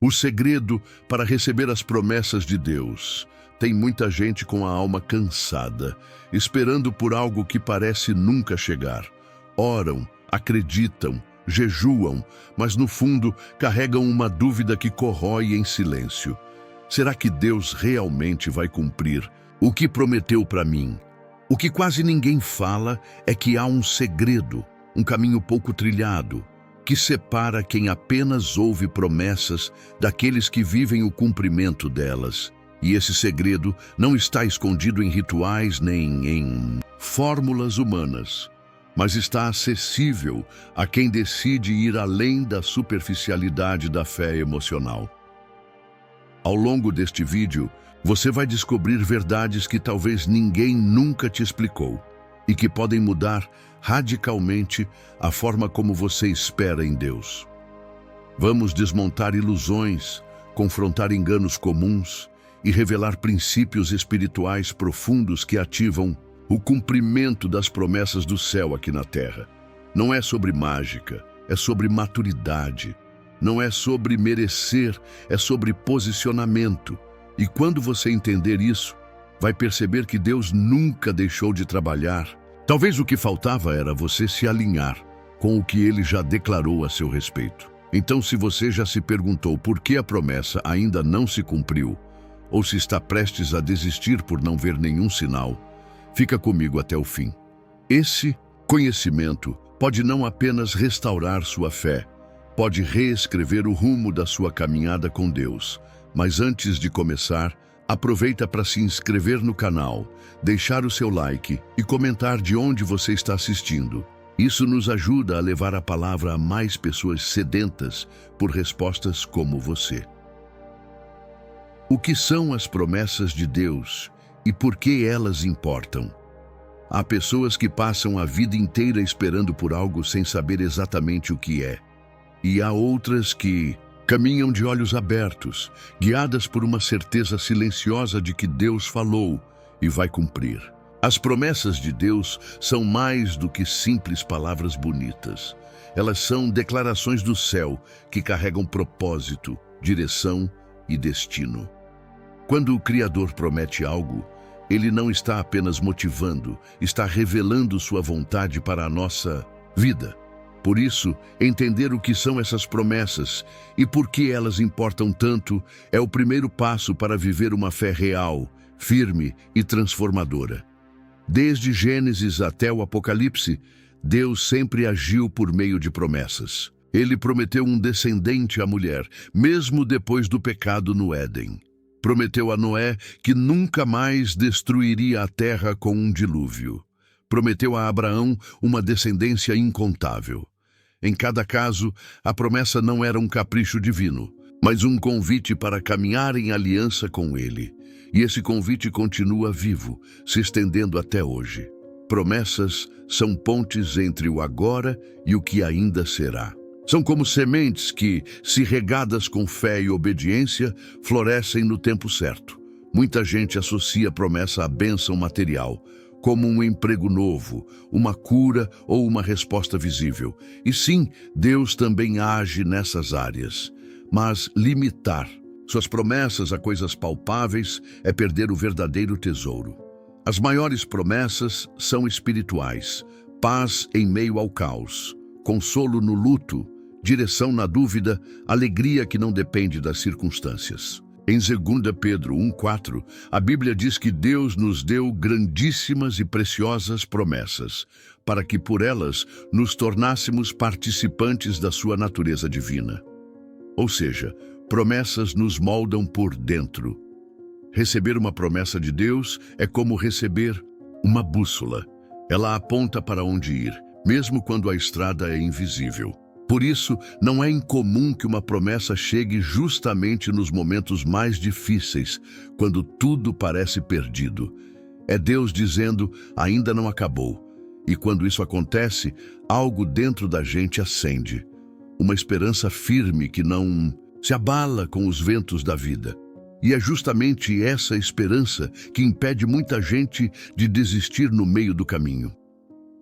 O segredo para receber as promessas de Deus. Tem muita gente com a alma cansada, esperando por algo que parece nunca chegar. Oram, acreditam, jejuam, mas no fundo carregam uma dúvida que corrói em silêncio. Será que Deus realmente vai cumprir o que prometeu para mim? O que quase ninguém fala é que há um segredo, um caminho pouco trilhado, que separa quem apenas ouve promessas daqueles que vivem o cumprimento delas. E esse segredo não está escondido em rituais nem em fórmulas humanas, mas está acessível a quem decide ir além da superficialidade da fé emocional. Ao longo deste vídeo, você vai descobrir verdades que talvez ninguém nunca te explicou e que podem mudar radicalmente a forma como você espera em Deus. Vamos desmontar ilusões, confrontar enganos comuns e revelar princípios espirituais profundos que ativam o cumprimento das promessas do céu aqui na terra. Não é sobre mágica, é sobre maturidade. Não é sobre merecer, é sobre posicionamento. E quando você entender isso, vai perceber que Deus nunca deixou de trabalhar. Talvez o que faltava era você se alinhar com o que Ele já declarou a seu respeito. Então, se você já se perguntou por que a promessa ainda não se cumpriu, ou se está prestes a desistir por não ver nenhum sinal, fica comigo até o fim. Esse conhecimento pode não apenas restaurar sua fé, pode reescrever o rumo da sua caminhada com Deus. Mas antes de começar, aproveita para se inscrever no canal, deixar o seu like e comentar de onde você está assistindo. Isso nos ajuda a levar a palavra a mais pessoas sedentas por respostas como você. O que são as promessas de Deus e por que elas importam? Há pessoas que passam a vida inteira esperando por algo sem saber exatamente o que é. E há outras que caminham de olhos abertos, guiadas por uma certeza silenciosa de que Deus falou e vai cumprir. As promessas de Deus são mais do que simples palavras bonitas. Elas são declarações do céu que carregam propósito, direção e destino. Quando o Criador promete algo, Ele não está apenas motivando, está revelando sua vontade para a nossa vida. Por isso, entender o que são essas promessas e por que elas importam tanto é o primeiro passo para viver uma fé real, firme e transformadora. Desde Gênesis até o Apocalipse, Deus sempre agiu por meio de promessas. Ele prometeu um descendente à mulher, mesmo depois do pecado no Éden. Prometeu a Noé que nunca mais destruiria a terra com um dilúvio. Prometeu a Abraão uma descendência incontável. Em cada caso, a promessa não era um capricho divino, mas um convite para caminhar em aliança com Ele. E esse convite continua vivo, se estendendo até hoje. Promessas são pontes entre o agora e o que ainda será. São como sementes que, se regadas com fé e obediência, florescem no tempo certo. Muita gente associa a promessa à bênção material, como um emprego novo, uma cura ou uma resposta visível. E sim, Deus também age nessas áreas. Mas limitar suas promessas a coisas palpáveis é perder o verdadeiro tesouro. As maiores promessas são espirituais: paz em meio ao caos, consolo no luto, direção na dúvida, alegria que não depende das circunstâncias. Em 2 Pedro 1,4, a Bíblia diz que Deus nos deu grandíssimas e preciosas promessas, para que por elas nos tornássemos participantes da sua natureza divina. Ou seja, promessas nos moldam por dentro. Receber uma promessa de Deus é como receber uma bússola. Ela aponta para onde ir, mesmo quando a estrada é invisível. Por isso, não é incomum que uma promessa chegue justamente nos momentos mais difíceis, quando tudo parece perdido. É Deus dizendo, ainda não acabou. E quando isso acontece, algo dentro da gente acende. Uma esperança firme que não se abala com os ventos da vida. E é justamente essa esperança que impede muita gente de desistir no meio do caminho.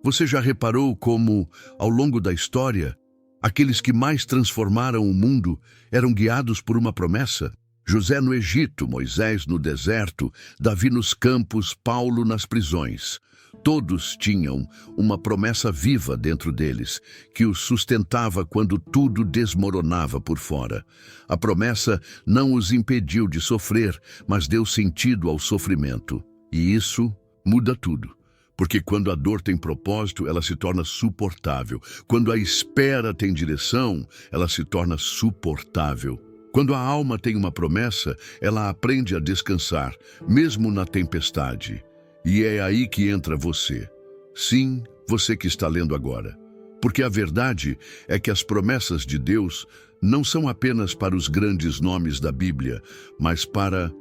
Você já reparou como, ao longo da história, Aqueles que mais transformaram o mundo eram guiados por uma promessa. José no Egito, Moisés no deserto, Davi nos campos, Paulo nas prisões. Todos tinham uma promessa viva dentro deles, que os sustentava quando tudo desmoronava por fora. A promessa não os impediu de sofrer, mas deu sentido ao sofrimento. E isso muda tudo. Porque quando a dor tem propósito, ela se torna suportável. Quando a espera tem direção, ela se torna suportável. Quando a alma tem uma promessa, ela aprende a descansar, mesmo na tempestade. E é aí que entra você. Sim, você que está lendo agora. Porque a verdade é que as promessas de Deus não são apenas para os grandes nomes da Bíblia, mas para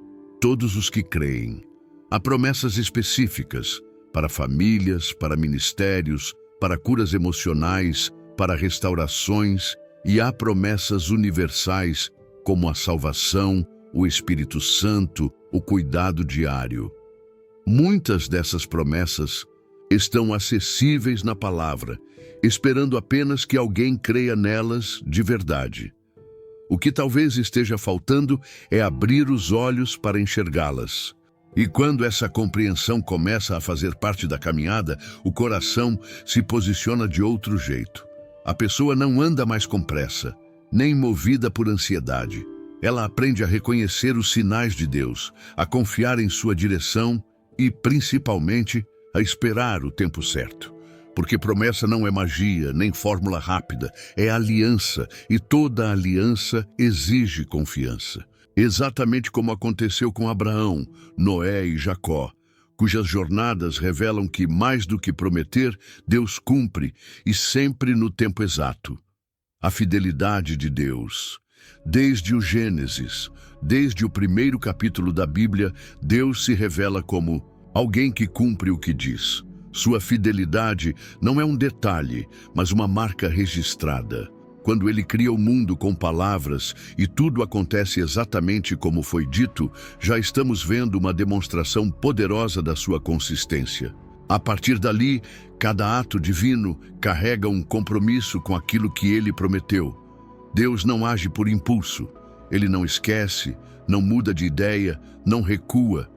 todos os que creem. Há promessas específicas para famílias, para ministérios, para curas emocionais, para restaurações, e há promessas universais como a salvação, o Espírito Santo, o cuidado diário. Muitas dessas promessas estão acessíveis na palavra, esperando apenas que alguém creia nelas de verdade. O que talvez esteja faltando é abrir os olhos para enxergá-las. E quando essa compreensão começa a fazer parte da caminhada, o coração se posiciona de outro jeito. A pessoa não anda mais com pressa, nem movida por ansiedade. Ela aprende a reconhecer os sinais de Deus, a confiar em sua direção e, principalmente, a esperar o tempo certo. Porque promessa não é magia, nem fórmula rápida, é aliança, e toda aliança exige confiança. Exatamente como aconteceu com Abraão, Noé e Jacó, cujas jornadas revelam que, mais do que prometer, Deus cumpre, e sempre no tempo exato. A fidelidade de Deus. Desde o Gênesis, desde o primeiro capítulo da Bíblia, Deus se revela como alguém que cumpre o que diz. Sua fidelidade não é um detalhe, mas uma marca registrada. Quando ele cria o mundo com palavras e tudo acontece exatamente como foi dito, já estamos vendo uma demonstração poderosa da sua consistência. A partir dali, cada ato divino carrega um compromisso com aquilo que ele prometeu. Deus não age por impulso. Ele não esquece, não muda de ideia, não recua.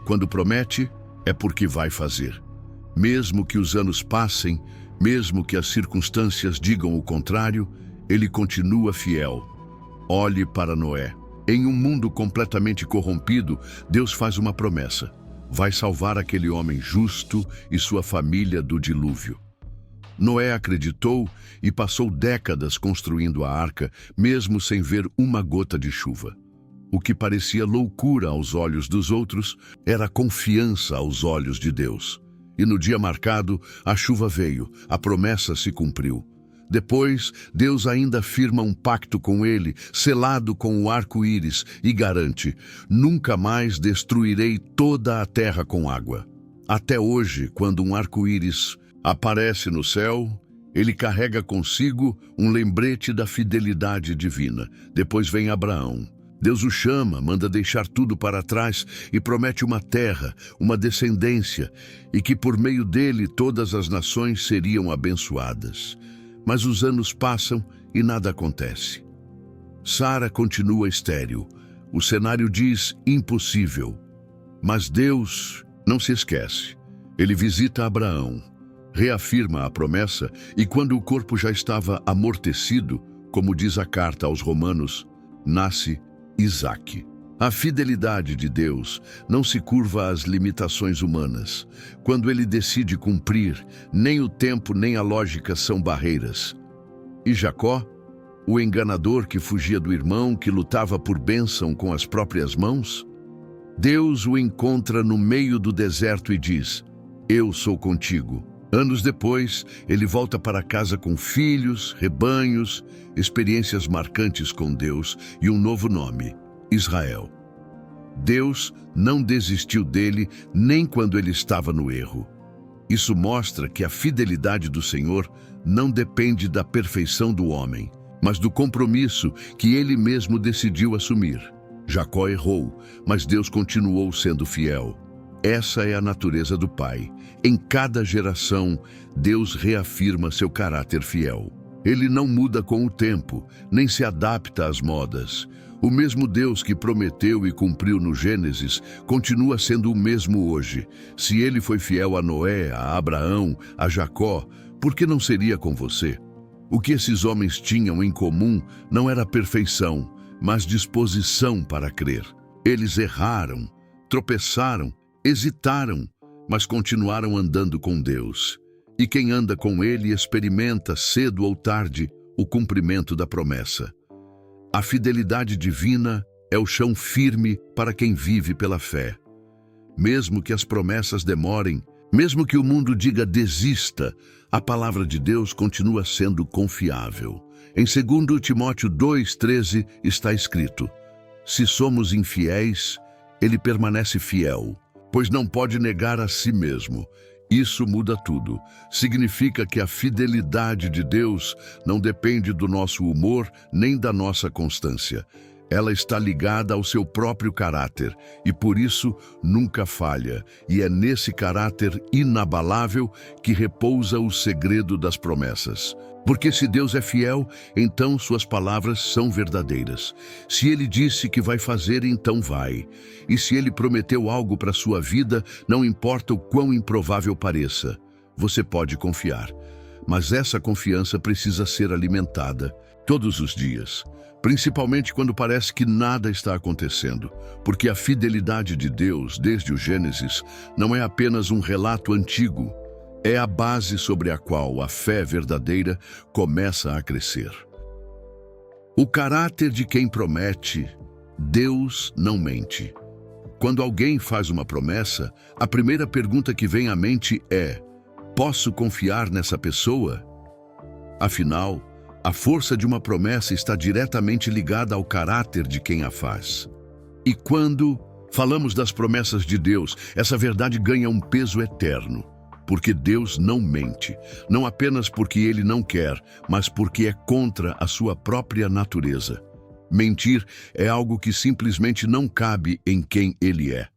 Quando promete, é porque vai fazer. Mesmo que os anos passem, mesmo que as circunstâncias digam o contrário, ele continua fiel. Olhe para Noé. Em um mundo completamente corrompido, Deus faz uma promessa. Vai salvar aquele homem justo e sua família do dilúvio. Noé acreditou e passou décadas construindo a arca, mesmo sem ver uma gota de chuva. O que parecia loucura aos olhos dos outros era confiança aos olhos de Deus. E no dia marcado, a chuva veio, a promessa se cumpriu. Depois, Deus ainda firma um pacto com ele, selado com o arco-íris, e garante: nunca mais destruirei toda a terra com água. Até hoje, quando um arco-íris aparece no céu, ele carrega consigo um lembrete da fidelidade divina. Depois vem Abraão. Deus o chama, manda deixar tudo para trás e promete uma terra, uma descendência, e que por meio dele todas as nações seriam abençoadas. Mas os anos passam e nada acontece. Sara continua estéril. O cenário diz impossível. Mas Deus não se esquece. Ele visita Abraão, reafirma a promessa, e quando o corpo já estava amortecido, como diz a carta aos Romanos, nasce Isaque. A fidelidade de Deus não se curva às limitações humanas. Quando ele decide cumprir, nem o tempo nem a lógica são barreiras. E Jacó, o enganador que fugia do irmão, que lutava por bênção com as próprias mãos? Deus o encontra no meio do deserto e diz: eu sou contigo. Anos depois, ele volta para casa com filhos, rebanhos, experiências marcantes com Deus e um novo nome: Israel. Deus não desistiu dele nem quando ele estava no erro. Isso mostra que a fidelidade do Senhor não depende da perfeição do homem, mas do compromisso que ele mesmo decidiu assumir. Jacó errou, mas Deus continuou sendo fiel. Essa é a natureza do Pai. Em cada geração, Deus reafirma seu caráter fiel. Ele não muda com o tempo, nem se adapta às modas. O mesmo Deus que prometeu e cumpriu no Gênesis continua sendo o mesmo hoje. Se ele foi fiel a Noé, a Abraão, a Jacó, por que não seria com você? O que esses homens tinham em comum não era perfeição, mas disposição para crer. Eles erraram, tropeçaram, hesitaram, mas continuaram andando com Deus. E quem anda com Ele experimenta, cedo ou tarde, o cumprimento da promessa. A fidelidade divina é o chão firme para quem vive pela fé. Mesmo que as promessas demorem, mesmo que o mundo diga desista, a palavra de Deus continua sendo confiável. Em 2 Timóteo 2,13 está escrito: se somos infiéis, Ele permanece fiel, pois não pode negar a si mesmo. Isso muda tudo. Significa que a fidelidade de Deus não depende do nosso humor nem da nossa constância. Ela está ligada ao seu próprio caráter e, por isso, nunca falha. E é nesse caráter inabalável que repousa o segredo das promessas. Porque se Deus é fiel, então suas palavras são verdadeiras. Se Ele disse que vai fazer, então vai. E se Ele prometeu algo para a sua vida, não importa o quão improvável pareça, você pode confiar. Mas essa confiança precisa ser alimentada todos os dias. Principalmente quando parece que nada está acontecendo, porque a fidelidade de Deus, desde o Gênesis, não é apenas um relato antigo, é a base sobre a qual a fé verdadeira começa a crescer. O caráter de quem promete, Deus não mente. Quando alguém faz uma promessa, a primeira pergunta que vem à mente é: posso confiar nessa pessoa? Afinal, a força de uma promessa está diretamente ligada ao caráter de quem a faz. E quando falamos das promessas de Deus, essa verdade ganha um peso eterno. Porque Deus não mente, não apenas porque Ele não quer, mas porque é contra a sua própria natureza. Mentir é algo que simplesmente não cabe em quem Ele é.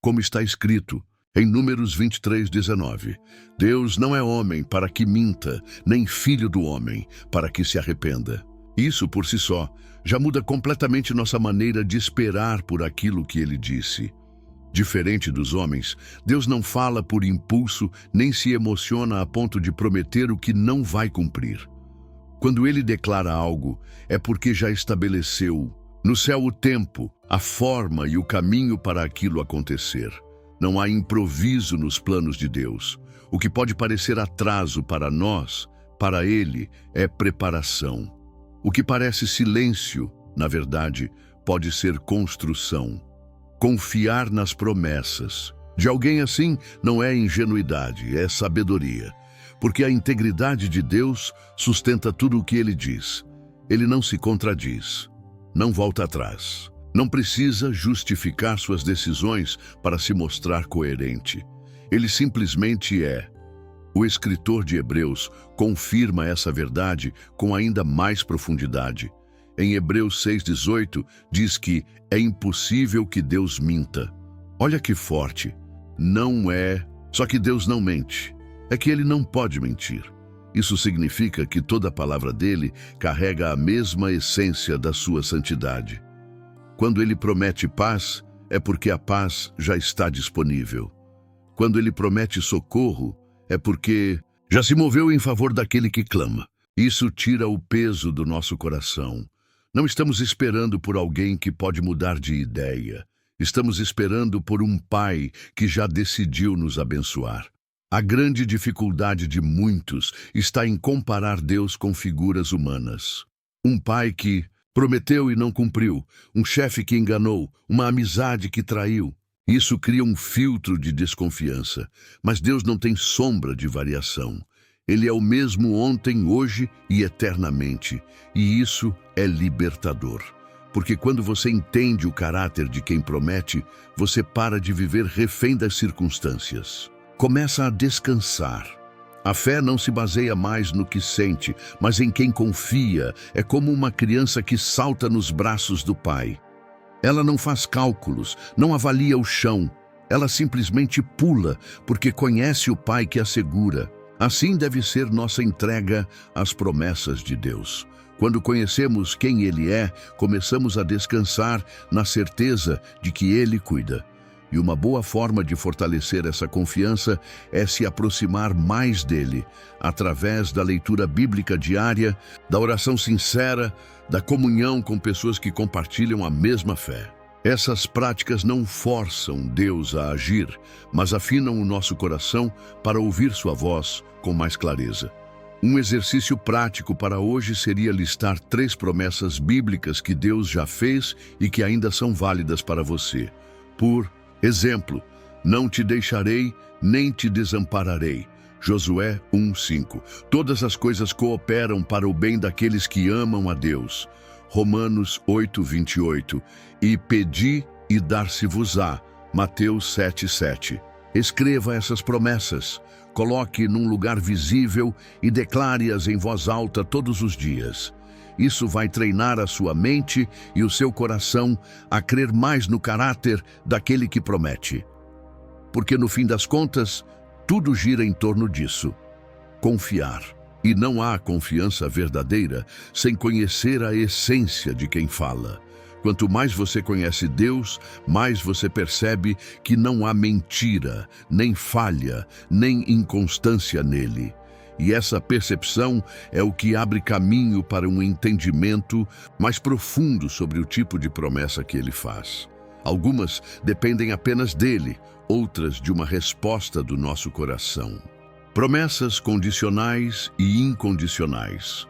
Como está escrito em Números 23:19, Deus não é homem para que minta, nem filho do homem para que se arrependa. Isso, por si só, já muda completamente nossa maneira de esperar por aquilo que Ele disse. Diferente dos homens, Deus não fala por impulso nem se emociona a ponto de prometer o que não vai cumprir. Quando Ele declara algo, é porque já estabeleceu no céu o tempo, a forma e o caminho para aquilo acontecer. Não há improviso nos planos de Deus. O que pode parecer atraso para nós, para Ele, é preparação. O que parece silêncio, na verdade, pode ser construção. Confiar nas promessas de alguém assim não é ingenuidade, é sabedoria. Porque a integridade de Deus sustenta tudo o que Ele diz. Ele não se contradiz, não volta atrás. Não precisa justificar suas decisões para se mostrar coerente. Ele simplesmente é. O escritor de Hebreus confirma essa verdade com ainda mais profundidade. Em Hebreus 6,18 diz que é impossível que Deus minta. Olha que forte. Não é só que Deus não mente, é que Ele não pode mentir. Isso significa que toda a palavra dele carrega a mesma essência da sua santidade. Quando Ele promete paz, é porque a paz já está disponível. Quando Ele promete socorro, é porque já se moveu em favor daquele que clama. Isso tira o peso do nosso coração. Não estamos esperando por alguém que pode mudar de ideia. Estamos esperando por um Pai que já decidiu nos abençoar. A grande dificuldade de muitos está em comparar Deus com figuras humanas. Um pai que prometeu e não cumpriu, um chefe que enganou, uma amizade que traiu. Isso cria um filtro de desconfiança, mas Deus não tem sombra de variação. Ele é o mesmo ontem, hoje e eternamente, e isso é libertador. Porque quando você entende o caráter de quem promete, você para de viver refém das circunstâncias. Começa a descansar. A fé não se baseia mais no que sente, mas em quem confia. É como uma criança que salta nos braços do pai. Ela não faz cálculos, não avalia o chão. Ela simplesmente pula, porque conhece o pai que a segura. Assim deve ser nossa entrega às promessas de Deus. Quando conhecemos quem Ele é, começamos a descansar na certeza de que Ele cuida. E uma boa forma de fortalecer essa confiança é se aproximar mais dele, através da leitura bíblica diária, da oração sincera, da comunhão com pessoas que compartilham a mesma fé. Essas práticas não forçam Deus a agir, mas afinam o nosso coração para ouvir sua voz com mais clareza. Um exercício prático para hoje seria listar 3 promessas bíblicas que Deus já fez e que ainda são válidas para você. Por exemplo, não te deixarei, nem te desampararei. Josué 1:5. Todas as coisas cooperam para o bem daqueles que amam a Deus. Romanos 8:28. E pedi e dar-se-vos-á. Mateus 7:7. Escreva essas promessas, coloque num lugar visível e declare-as em voz alta todos os dias. Isso vai treinar a sua mente e o seu coração a crer mais no caráter daquele que promete. Porque no fim das contas, tudo gira em torno disso. Confiar. E não há confiança verdadeira sem conhecer a essência de quem fala. Quanto mais você conhece Deus, mais você percebe que não há mentira, nem falha, nem inconstância nele. E essa percepção é o que abre caminho para um entendimento mais profundo sobre o tipo de promessa que ele faz. Algumas dependem apenas dele, outras de uma resposta do nosso coração. Promessas condicionais e incondicionais.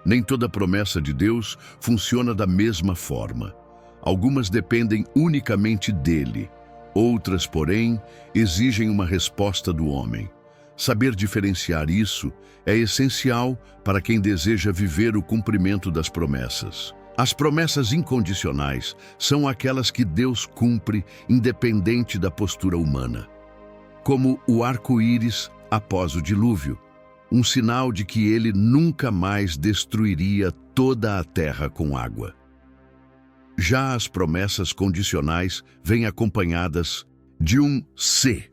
Nem toda promessa de Deus funciona da mesma forma. Algumas dependem unicamente dele, outras, porém, exigem uma resposta do homem. Saber diferenciar isso é essencial para quem deseja viver o cumprimento das promessas. As promessas incondicionais são aquelas que Deus cumpre independente da postura humana. Como o arco-íris após o dilúvio, um sinal de que ele nunca mais destruiria toda a terra com água. Já as promessas condicionais vêm acompanhadas de um "se".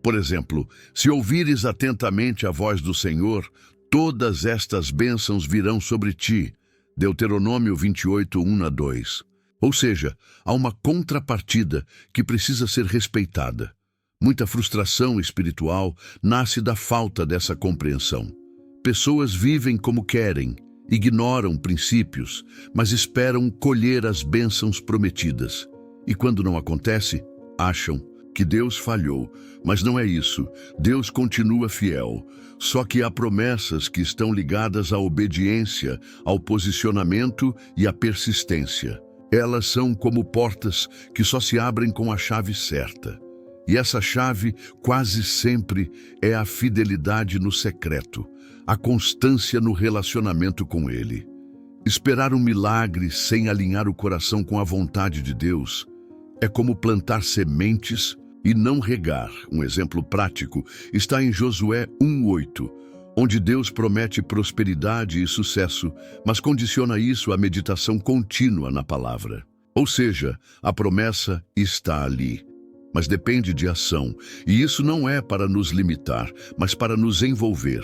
Por exemplo, se ouvires atentamente a voz do Senhor, todas estas bênçãos virão sobre ti. Deuteronômio 28, 1-2. Ou seja, há uma contrapartida que precisa ser respeitada. Muita frustração espiritual nasce da falta dessa compreensão. Pessoas vivem como querem, ignoram princípios, mas esperam colher as bênçãos prometidas. E quando não acontece, acham que Deus falhou, mas não é isso. Deus continua fiel. Só que há promessas que estão ligadas à obediência, ao posicionamento e à persistência. Elas são como portas que só se abrem com a chave certa. E essa chave, quase sempre, é a fidelidade no secreto, a constância no relacionamento com Ele. Esperar um milagre sem alinhar o coração com a vontade de Deus é como plantar sementes e não regar. Um exemplo prático está em Josué 1:8, onde Deus promete prosperidade e sucesso, mas condiciona isso à meditação contínua na palavra. Ou seja, a promessa está ali, mas depende de ação, e isso não é para nos limitar, mas para nos envolver.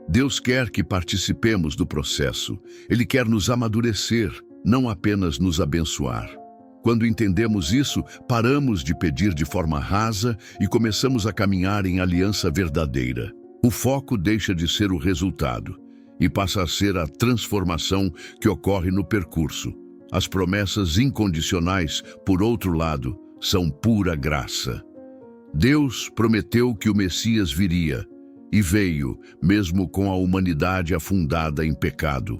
Deus quer que participemos do processo. Ele quer nos amadurecer, não apenas nos abençoar. Quando entendemos isso, paramos de pedir de forma rasa e começamos a caminhar em aliança verdadeira. O foco deixa de ser o resultado e passa a ser a transformação que ocorre no percurso. As promessas incondicionais, por outro lado, são pura graça. Deus prometeu que o Messias viria, e veio, mesmo com a humanidade afundada em pecado.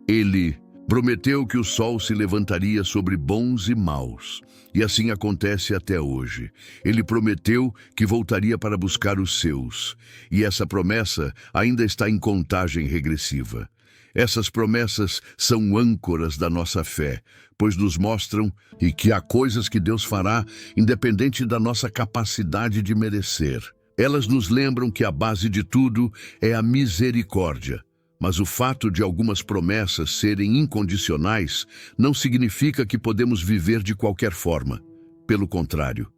Ele prometeu que o sol se levantaria sobre bons e maus, e assim acontece até hoje. Ele prometeu que voltaria para buscar os seus, e essa promessa ainda está em contagem regressiva. Essas promessas são âncoras da nossa fé, pois nos mostram que há coisas que Deus fará independente da nossa capacidade de merecer. Elas nos lembram que a base de tudo é a misericórdia. Mas o fato de algumas promessas serem incondicionais não significa que podemos viver de qualquer forma. Pelo contrário,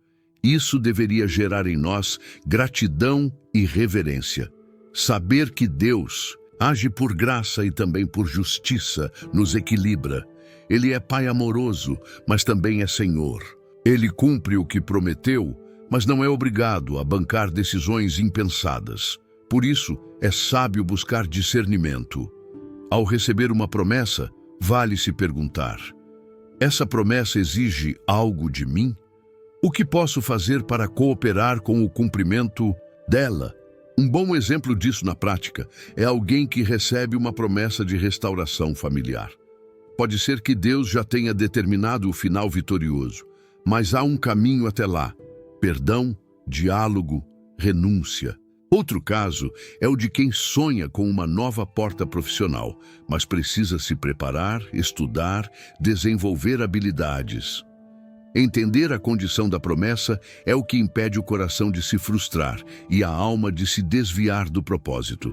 isso deveria gerar em nós gratidão e reverência. Saber que Deus age por graça e também por justiça nos equilibra. Ele é Pai amoroso, mas também é Senhor. Ele cumpre o que prometeu, mas não é obrigado a bancar decisões impensadas. Por isso, é sábio buscar discernimento. Ao receber uma promessa, vale se perguntar: essa promessa exige algo de mim? O que posso fazer para cooperar com o cumprimento dela? Um bom exemplo disso na prática é alguém que recebe uma promessa de restauração familiar. Pode ser que Deus já tenha determinado o final vitorioso, mas há um caminho até lá: perdão, diálogo, renúncia. Outro caso é o de quem sonha com uma nova porta profissional, mas precisa se preparar, estudar, desenvolver habilidades. Entender a condição da promessa é o que impede o coração de se frustrar e a alma de se desviar do propósito.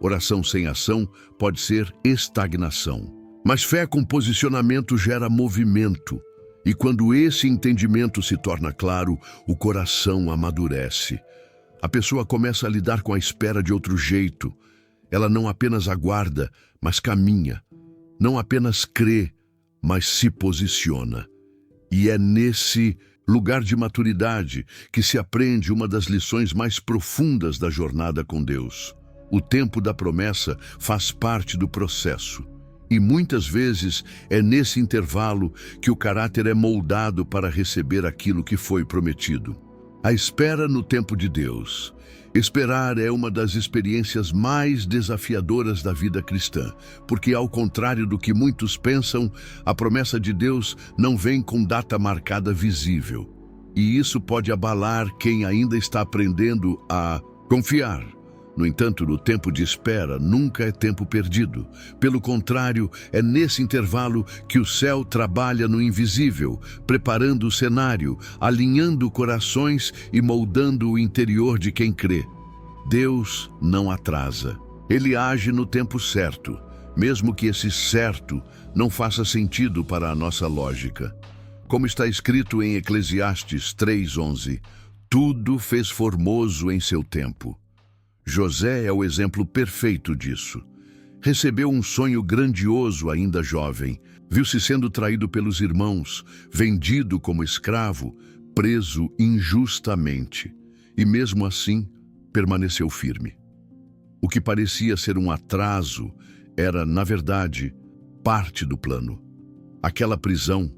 Oração sem ação pode ser estagnação, mas fé com posicionamento gera movimento. E quando esse entendimento se torna claro, o coração amadurece. A pessoa começa a lidar com a espera de outro jeito. Ela não apenas aguarda, mas caminha. Não apenas crê, mas se posiciona. E é nesse lugar de maturidade que se aprende uma das lições mais profundas da jornada com Deus. O tempo da promessa faz parte do processo. E muitas vezes é nesse intervalo que o caráter é moldado para receber aquilo que foi prometido. A espera no tempo de Deus. Esperar é uma das experiências mais desafiadoras da vida cristã, porque, ao contrário do que muitos pensam, a promessa de Deus não vem com data marcada visível. E isso pode abalar quem ainda está aprendendo a confiar. No entanto, no tempo de espera nunca é tempo perdido. Pelo contrário, é nesse intervalo que o céu trabalha no invisível, preparando o cenário, alinhando corações e moldando o interior de quem crê. Deus não atrasa. Ele age no tempo certo, mesmo que esse certo não faça sentido para a nossa lógica. Como está escrito em Eclesiastes 3:11, tudo fez formoso em seu tempo. José é o exemplo perfeito disso. Recebeu um sonho grandioso ainda jovem, viu-se sendo traído pelos irmãos, vendido como escravo, preso injustamente. E mesmo assim, permaneceu firme. O que parecia ser um atraso era, na verdade, parte do plano. Aquela prisão,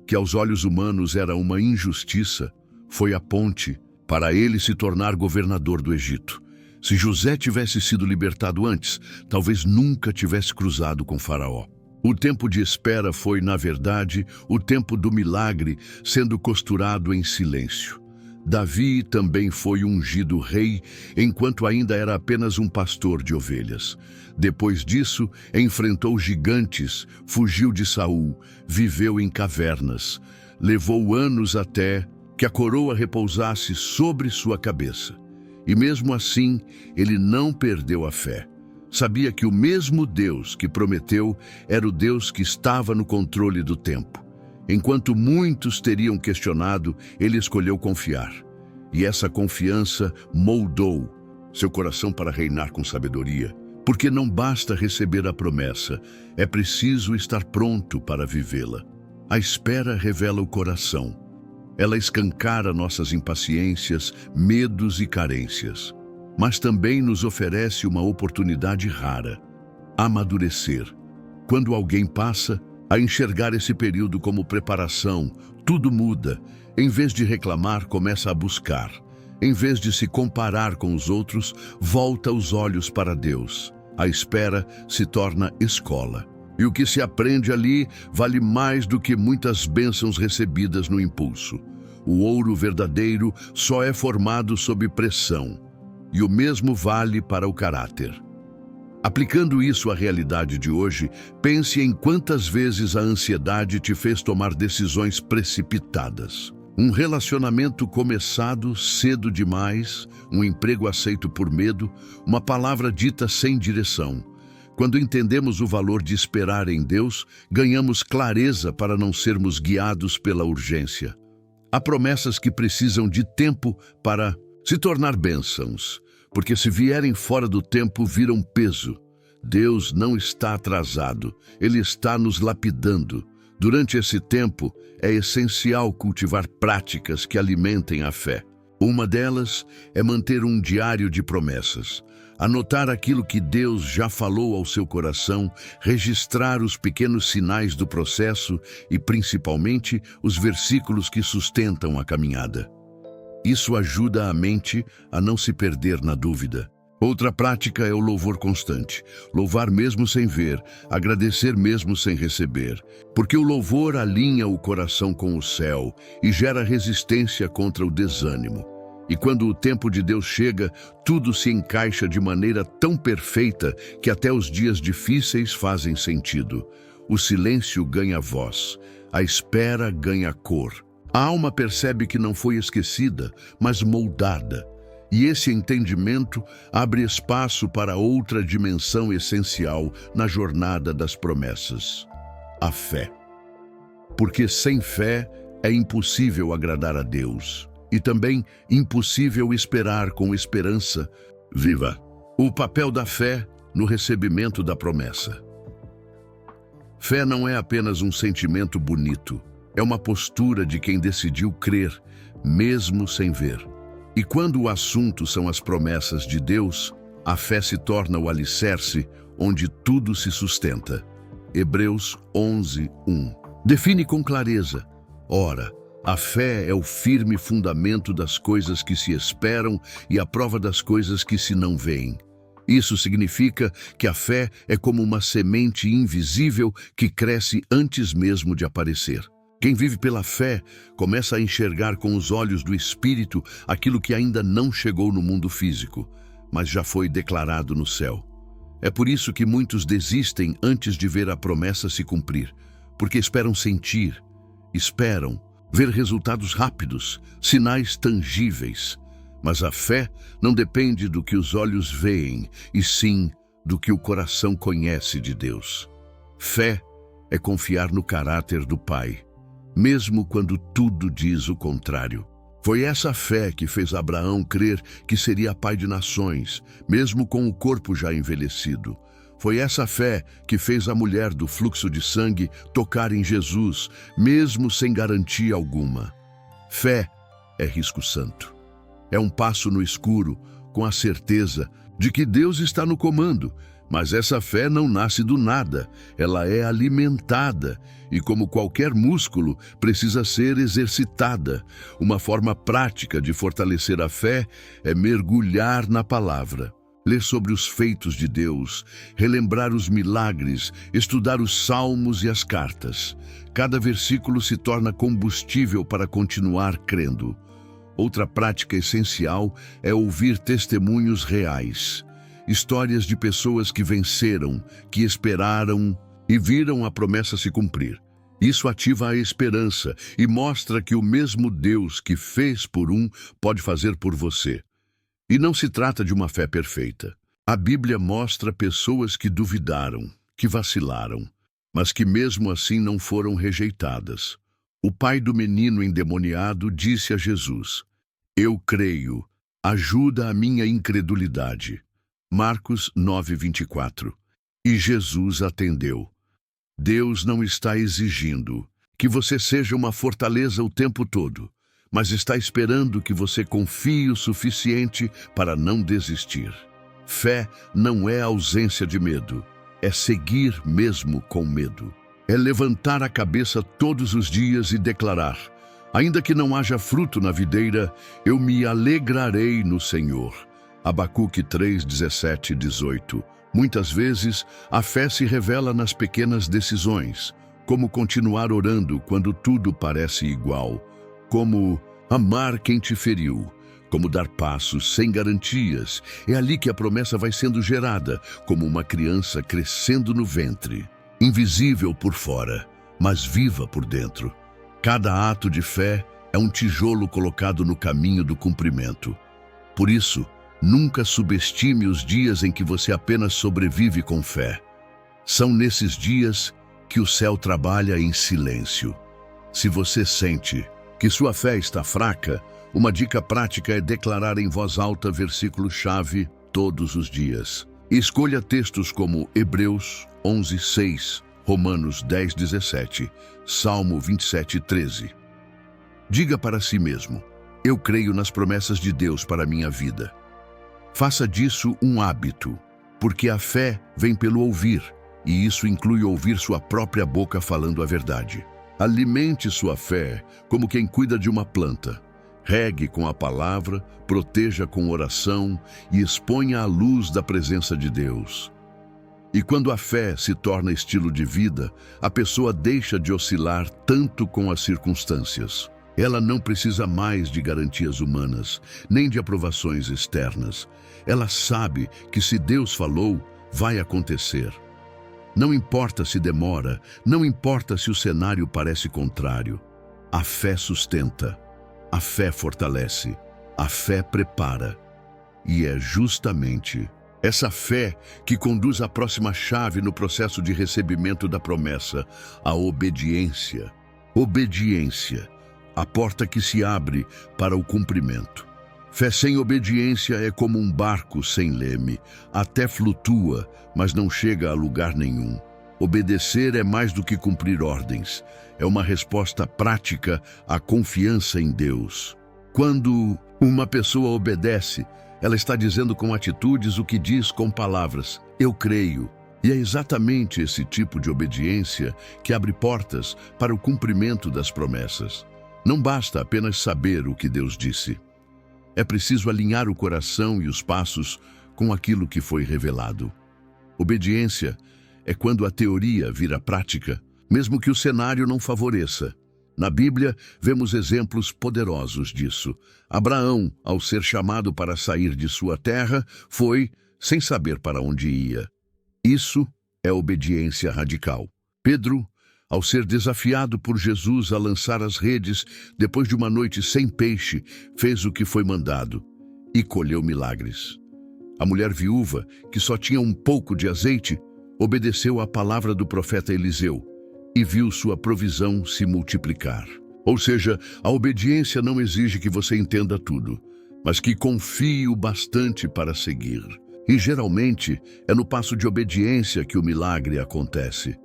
que aos olhos humanos era uma injustiça, foi a ponte para ele se tornar governador do Egito. Se José tivesse sido libertado antes, talvez nunca tivesse cruzado com Faraó. O tempo de espera foi, na verdade, o tempo do milagre sendo costurado em silêncio. Davi também foi ungido rei, enquanto ainda era apenas um pastor de ovelhas. Depois disso, enfrentou gigantes, fugiu de Saul, viveu em cavernas. Levou anos até que a coroa repousasse sobre sua cabeça. E mesmo assim, ele não perdeu a fé. Sabia que o mesmo Deus que prometeu era o Deus que estava no controle do tempo. Enquanto muitos teriam questionado, ele escolheu confiar. E essa confiança moldou seu coração para reinar com sabedoria. Porque não basta receber a promessa, é preciso estar pronto para vivê-la. A espera revela o coração. Ela escancara nossas impaciências, medos e carências. Mas também nos oferece uma oportunidade rara: amadurecer. Quando alguém passa a enxergar esse período como preparação, tudo muda. Em vez de reclamar, começa a buscar. Em vez de se comparar com os outros, volta os olhos para Deus. A espera se torna escola. E o que se aprende ali vale mais do que muitas bênçãos recebidas no impulso. O ouro verdadeiro só é formado sob pressão. E o mesmo vale para o caráter. Aplicando isso à realidade de hoje, pense em quantas vezes a ansiedade te fez tomar decisões precipitadas. Um relacionamento começado cedo demais, um emprego aceito por medo, uma palavra dita sem direção. Quando entendemos o valor de esperar em Deus, ganhamos clareza para não sermos guiados pela urgência. Há promessas que precisam de tempo para se tornar bênçãos. porque se vierem fora do tempo, viram peso. Deus não está atrasado, Ele está nos lapidando. Durante esse tempo, é essencial cultivar práticas que alimentem a fé. Uma delas é manter um diário de promessas. Anotar aquilo que Deus já falou ao seu coração, registrar os pequenos sinais do processo e, principalmente, os versículos que sustentam a caminhada. Isso ajuda a mente a não se perder na dúvida. Outra prática é o louvor constante. Louvar mesmo sem ver, agradecer mesmo sem receber. Porque o louvor alinha o coração com o céu e gera resistência contra o desânimo. E quando o tempo de Deus chega, tudo se encaixa de maneira tão perfeita que até os dias difíceis fazem sentido. O silêncio ganha voz, a espera ganha cor. A alma percebe que não foi esquecida, mas moldada. E esse entendimento abre espaço para outra dimensão essencial na jornada das promessas: a fé. Porque sem fé é impossível agradar a Deus. E também impossível esperar com esperança viva. O papel da fé no recebimento da promessa. Fé não é apenas um sentimento bonito, é uma postura de quem decidiu crer, mesmo sem ver. E quando o assunto são as promessas de Deus, a fé se torna o alicerce onde tudo se sustenta. Hebreus 11:1 define com clareza: ora, a fé é o firme fundamento das coisas que se esperam e a prova das coisas que se não veem. Isso significa que a fé é como uma semente invisível que cresce antes mesmo de aparecer. Quem vive pela fé começa a enxergar com os olhos do Espírito aquilo que ainda não chegou no mundo físico, mas já foi declarado no céu. É por isso que muitos desistem antes de ver a promessa se cumprir, porque esperam sentir, esperam ver resultados rápidos, sinais tangíveis. Mas a fé não depende do que os olhos veem, e sim do que o coração conhece de Deus. Fé é confiar no caráter do Pai, mesmo quando tudo diz o contrário. Foi essa fé que fez Abraão crer que seria pai de nações, mesmo com o corpo já envelhecido. Foi essa fé que fez a mulher do fluxo de sangue tocar em Jesus, mesmo sem garantia alguma. Fé é risco santo. É um passo no escuro, com a certeza de que Deus está no comando. Mas essa fé não nasce do nada, ela é alimentada e, como qualquer músculo, precisa ser exercitada. Uma forma prática de fortalecer a fé é mergulhar na palavra. Ler sobre os feitos de Deus, relembrar os milagres, estudar os salmos e as cartas. Cada versículo se torna combustível para continuar crendo. Outra prática essencial é ouvir testemunhos reais. Histórias de pessoas que venceram, que esperaram e viram a promessa se cumprir. Isso ativa a esperança e mostra que o mesmo Deus que fez por um pode fazer por você. E não se trata de uma fé perfeita. A Bíblia mostra pessoas que duvidaram, que vacilaram, mas que mesmo assim não foram rejeitadas. O pai do menino endemoniado disse a Jesus: "Eu creio, ajuda a minha incredulidade." Marcos 9:24. E Jesus atendeu. Deus não está exigindo que você seja uma fortaleza o tempo todo, mas está esperando que você confie o suficiente para não desistir. Fé não é ausência de medo, é seguir mesmo com medo. É levantar a cabeça todos os dias e declarar: ainda que não haja fruto na videira, eu me alegrarei no Senhor. Abacuque 3:17 e 18. Muitas vezes, a fé se revela nas pequenas decisões, como continuar orando quando tudo parece igual, como amar quem te feriu, como dar passos sem garantias. É ali que a promessa vai sendo gerada, como uma criança crescendo no ventre, invisível por fora, mas viva por dentro. Cada ato de fé é um tijolo colocado no caminho do cumprimento. Por isso, nunca subestime os dias em que você apenas sobrevive com fé. São nesses dias que o céu trabalha em silêncio. Se você sente que sua fé está fraca, uma dica prática é declarar em voz alta versículo-chave todos os dias. Escolha textos como Hebreus 11:6, Romanos 10:17, Salmo 27:13. Diga para si mesmo: eu creio nas promessas de Deus para a minha vida. Faça disso um hábito, porque a fé vem pelo ouvir, e isso inclui ouvir sua própria boca falando a verdade. Alimente sua fé como quem cuida de uma planta. Regue com a palavra, proteja com oração e exponha a luz da presença de Deus. E quando a fé se torna estilo de vida, a pessoa deixa de oscilar tanto com as circunstâncias. Ela não precisa mais de garantias humanas, nem de aprovações externas. Ela sabe que se Deus falou, vai acontecer. Não importa se demora, não importa se o cenário parece contrário. A fé sustenta, a fé fortalece, a fé prepara. E é justamente essa fé que conduz à próxima chave no processo de recebimento da promessa, a obediência. Obediência, a porta que se abre para o cumprimento. Fé sem obediência é como um barco sem leme, até flutua, mas não chega a lugar nenhum. Obedecer é mais do que cumprir ordens, é uma resposta prática à confiança em Deus. Quando uma pessoa obedece, ela está dizendo com atitudes o que diz com palavras: eu creio. E é exatamente esse tipo de obediência que abre portas para o cumprimento das promessas. Não basta apenas saber o que Deus disse. É preciso alinhar o coração e os passos com aquilo que foi revelado. Obediência é quando a teoria vira prática, mesmo que o cenário não favoreça. Na Bíblia, vemos exemplos poderosos disso. Abraão, ao ser chamado para sair de sua terra, foi sem saber para onde ia. Isso é obediência radical. Pedro, ao ser desafiado por Jesus a lançar as redes depois de uma noite sem peixe, fez o que foi mandado e colheu milagres. A mulher viúva, que só tinha um pouco de azeite, obedeceu à palavra do profeta Eliseu e viu sua provisão se multiplicar. Ou seja, a obediência não exige que você entenda tudo, mas que confie o bastante para seguir. E geralmente é no passo de obediência que o milagre acontece.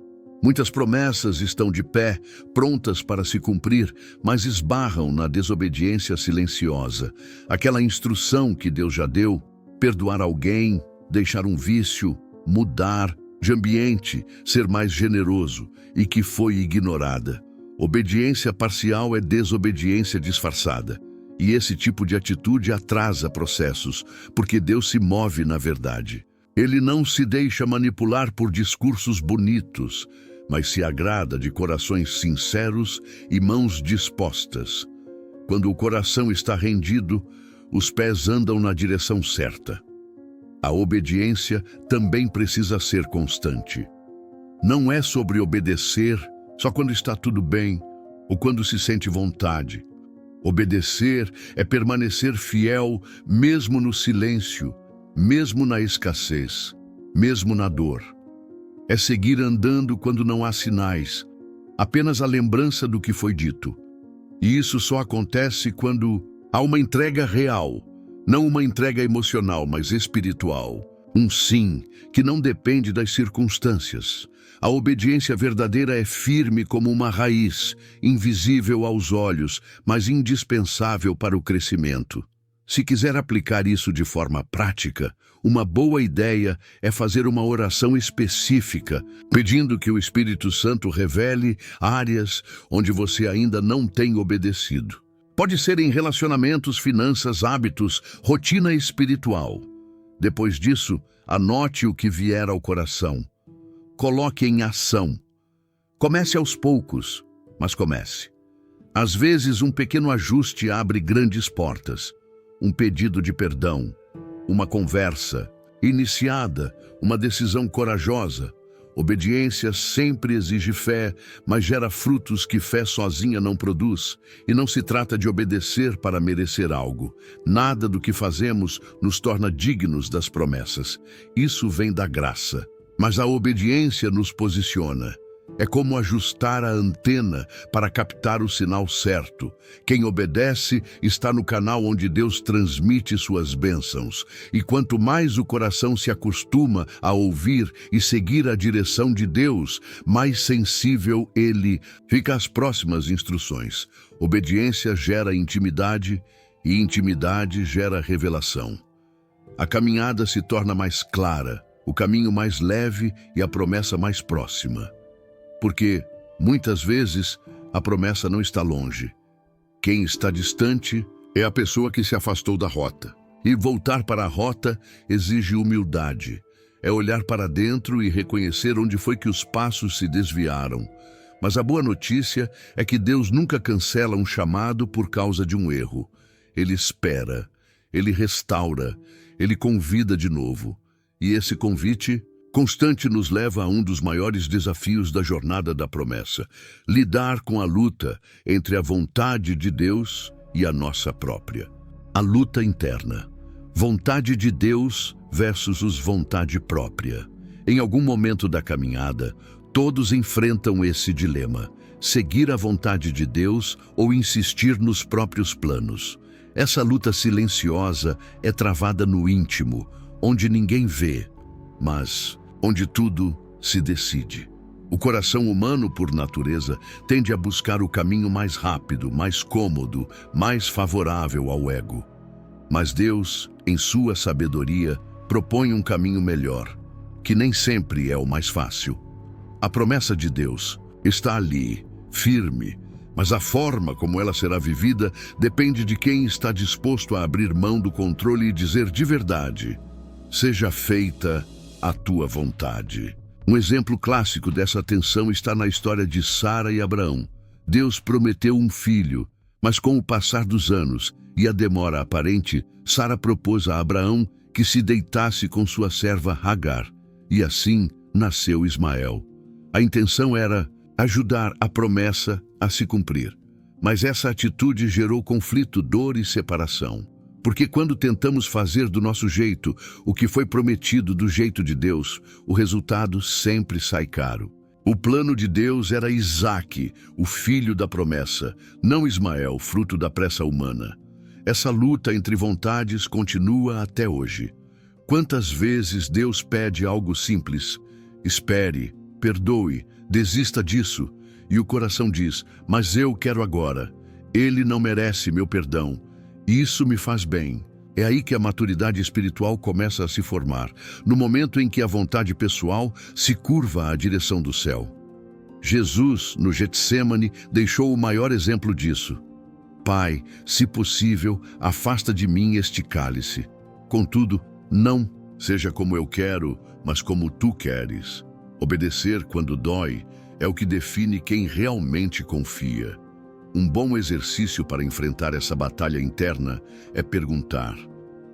Muitas promessas estão de pé, prontas para se cumprir, mas esbarram na desobediência silenciosa. Aquela instrução que Deus já deu: perdoar alguém, deixar um vício, mudar de ambiente, ser mais generoso, e que foi ignorada. Obediência parcial é desobediência disfarçada. E esse tipo de atitude atrasa processos, porque Deus se move na verdade. Ele não se deixa manipular por discursos bonitos, mas se agrada de corações sinceros e mãos dispostas. Quando o coração está rendido, os pés andam na direção certa. A obediência também precisa ser constante. Não é sobre obedecer só quando está tudo bem ou quando se sente vontade. Obedecer é permanecer fiel mesmo no silêncio, mesmo na escassez, mesmo na dor. É seguir andando quando não há sinais, apenas a lembrança do que foi dito. E isso só acontece quando há uma entrega real, não uma entrega emocional, mas espiritual. Um sim que não depende das circunstâncias. A obediência verdadeira é firme como uma raiz, invisível aos olhos, mas indispensável para o crescimento. Se quiser aplicar isso de forma prática, uma boa ideia é fazer uma oração específica, pedindo que o Espírito Santo revele áreas onde você ainda não tem obedecido. Pode ser em relacionamentos, finanças, hábitos, rotina espiritual. Depois disso, anote o que vier ao coração. Coloque em ação. Comece aos poucos, mas comece. Às vezes, um pequeno ajuste abre grandes portas. Um pedido de perdão, uma conversa iniciada, uma decisão corajosa. Obediência sempre exige fé, mas gera frutos que fé sozinha não produz. E não se trata de obedecer para merecer algo. Nada do que fazemos nos torna dignos das promessas. Isso vem da graça. Mas a obediência nos posiciona. É como ajustar a antena para captar o sinal certo. Quem obedece está no canal onde Deus transmite suas bênçãos. E quanto mais o coração se acostuma a ouvir e seguir a direção de Deus, mais sensível ele fica às próximas instruções. Obediência gera intimidade e intimidade gera revelação. A caminhada se torna mais clara, o caminho mais leve e a promessa mais próxima. Porque, muitas vezes, a promessa não está longe. Quem está distante é a pessoa que se afastou da rota. E voltar para a rota exige humildade. É olhar para dentro e reconhecer onde foi que os passos se desviaram. Mas a boa notícia é que Deus nunca cancela um chamado por causa de um erro. Ele espera, Ele restaura, Ele convida de novo. E esse convite constante nos leva a um dos maiores desafios da jornada da promessa: lidar com a luta entre a vontade de Deus e a nossa própria. A luta interna. Vontade de Deus versus vontade própria. Em algum momento da caminhada, todos enfrentam esse dilema: seguir a vontade de Deus ou insistir nos próprios planos. Essa luta silenciosa é travada no íntimo, onde ninguém vê, mas onde tudo se decide. O coração humano, por natureza, tende a buscar o caminho mais rápido, mais cômodo, mais favorável ao ego. Mas Deus, em sua sabedoria, propõe um caminho melhor, que nem sempre é o mais fácil. A promessa de Deus está ali, firme, mas a forma como ela será vivida depende de quem está disposto a abrir mão do controle e dizer de verdade: seja feita a tua vontade. Um exemplo clássico dessa tensão está na história de Sara e Abraão. Deus prometeu um filho, mas com o passar dos anos e a demora aparente, Sara propôs a Abraão que se deitasse com sua serva Agar, e assim nasceu Ismael. A intenção era ajudar a promessa a se cumprir. Mas essa atitude gerou conflito, dor e separação. Porque quando tentamos fazer do nosso jeito o que foi prometido do jeito de Deus, o resultado sempre sai caro. O plano de Deus era Isaque, o filho da promessa, não Ismael, fruto da pressa humana. Essa luta entre vontades continua até hoje. Quantas vezes Deus pede algo simples: espere, perdoe, desista disso, e o coração diz: mas eu quero agora. Ele não merece meu perdão. Isso me faz bem. É aí que a maturidade espiritual começa a se formar, no momento em que a vontade pessoal se curva à direção do céu. Jesus, no Getsêmani, deixou o maior exemplo disso. Pai, se possível, afasta de mim este cálice. Contudo, não seja como eu quero, mas como tu queres. Obedecer quando dói é o que define quem realmente confia. Um bom exercício para enfrentar essa batalha interna é perguntar: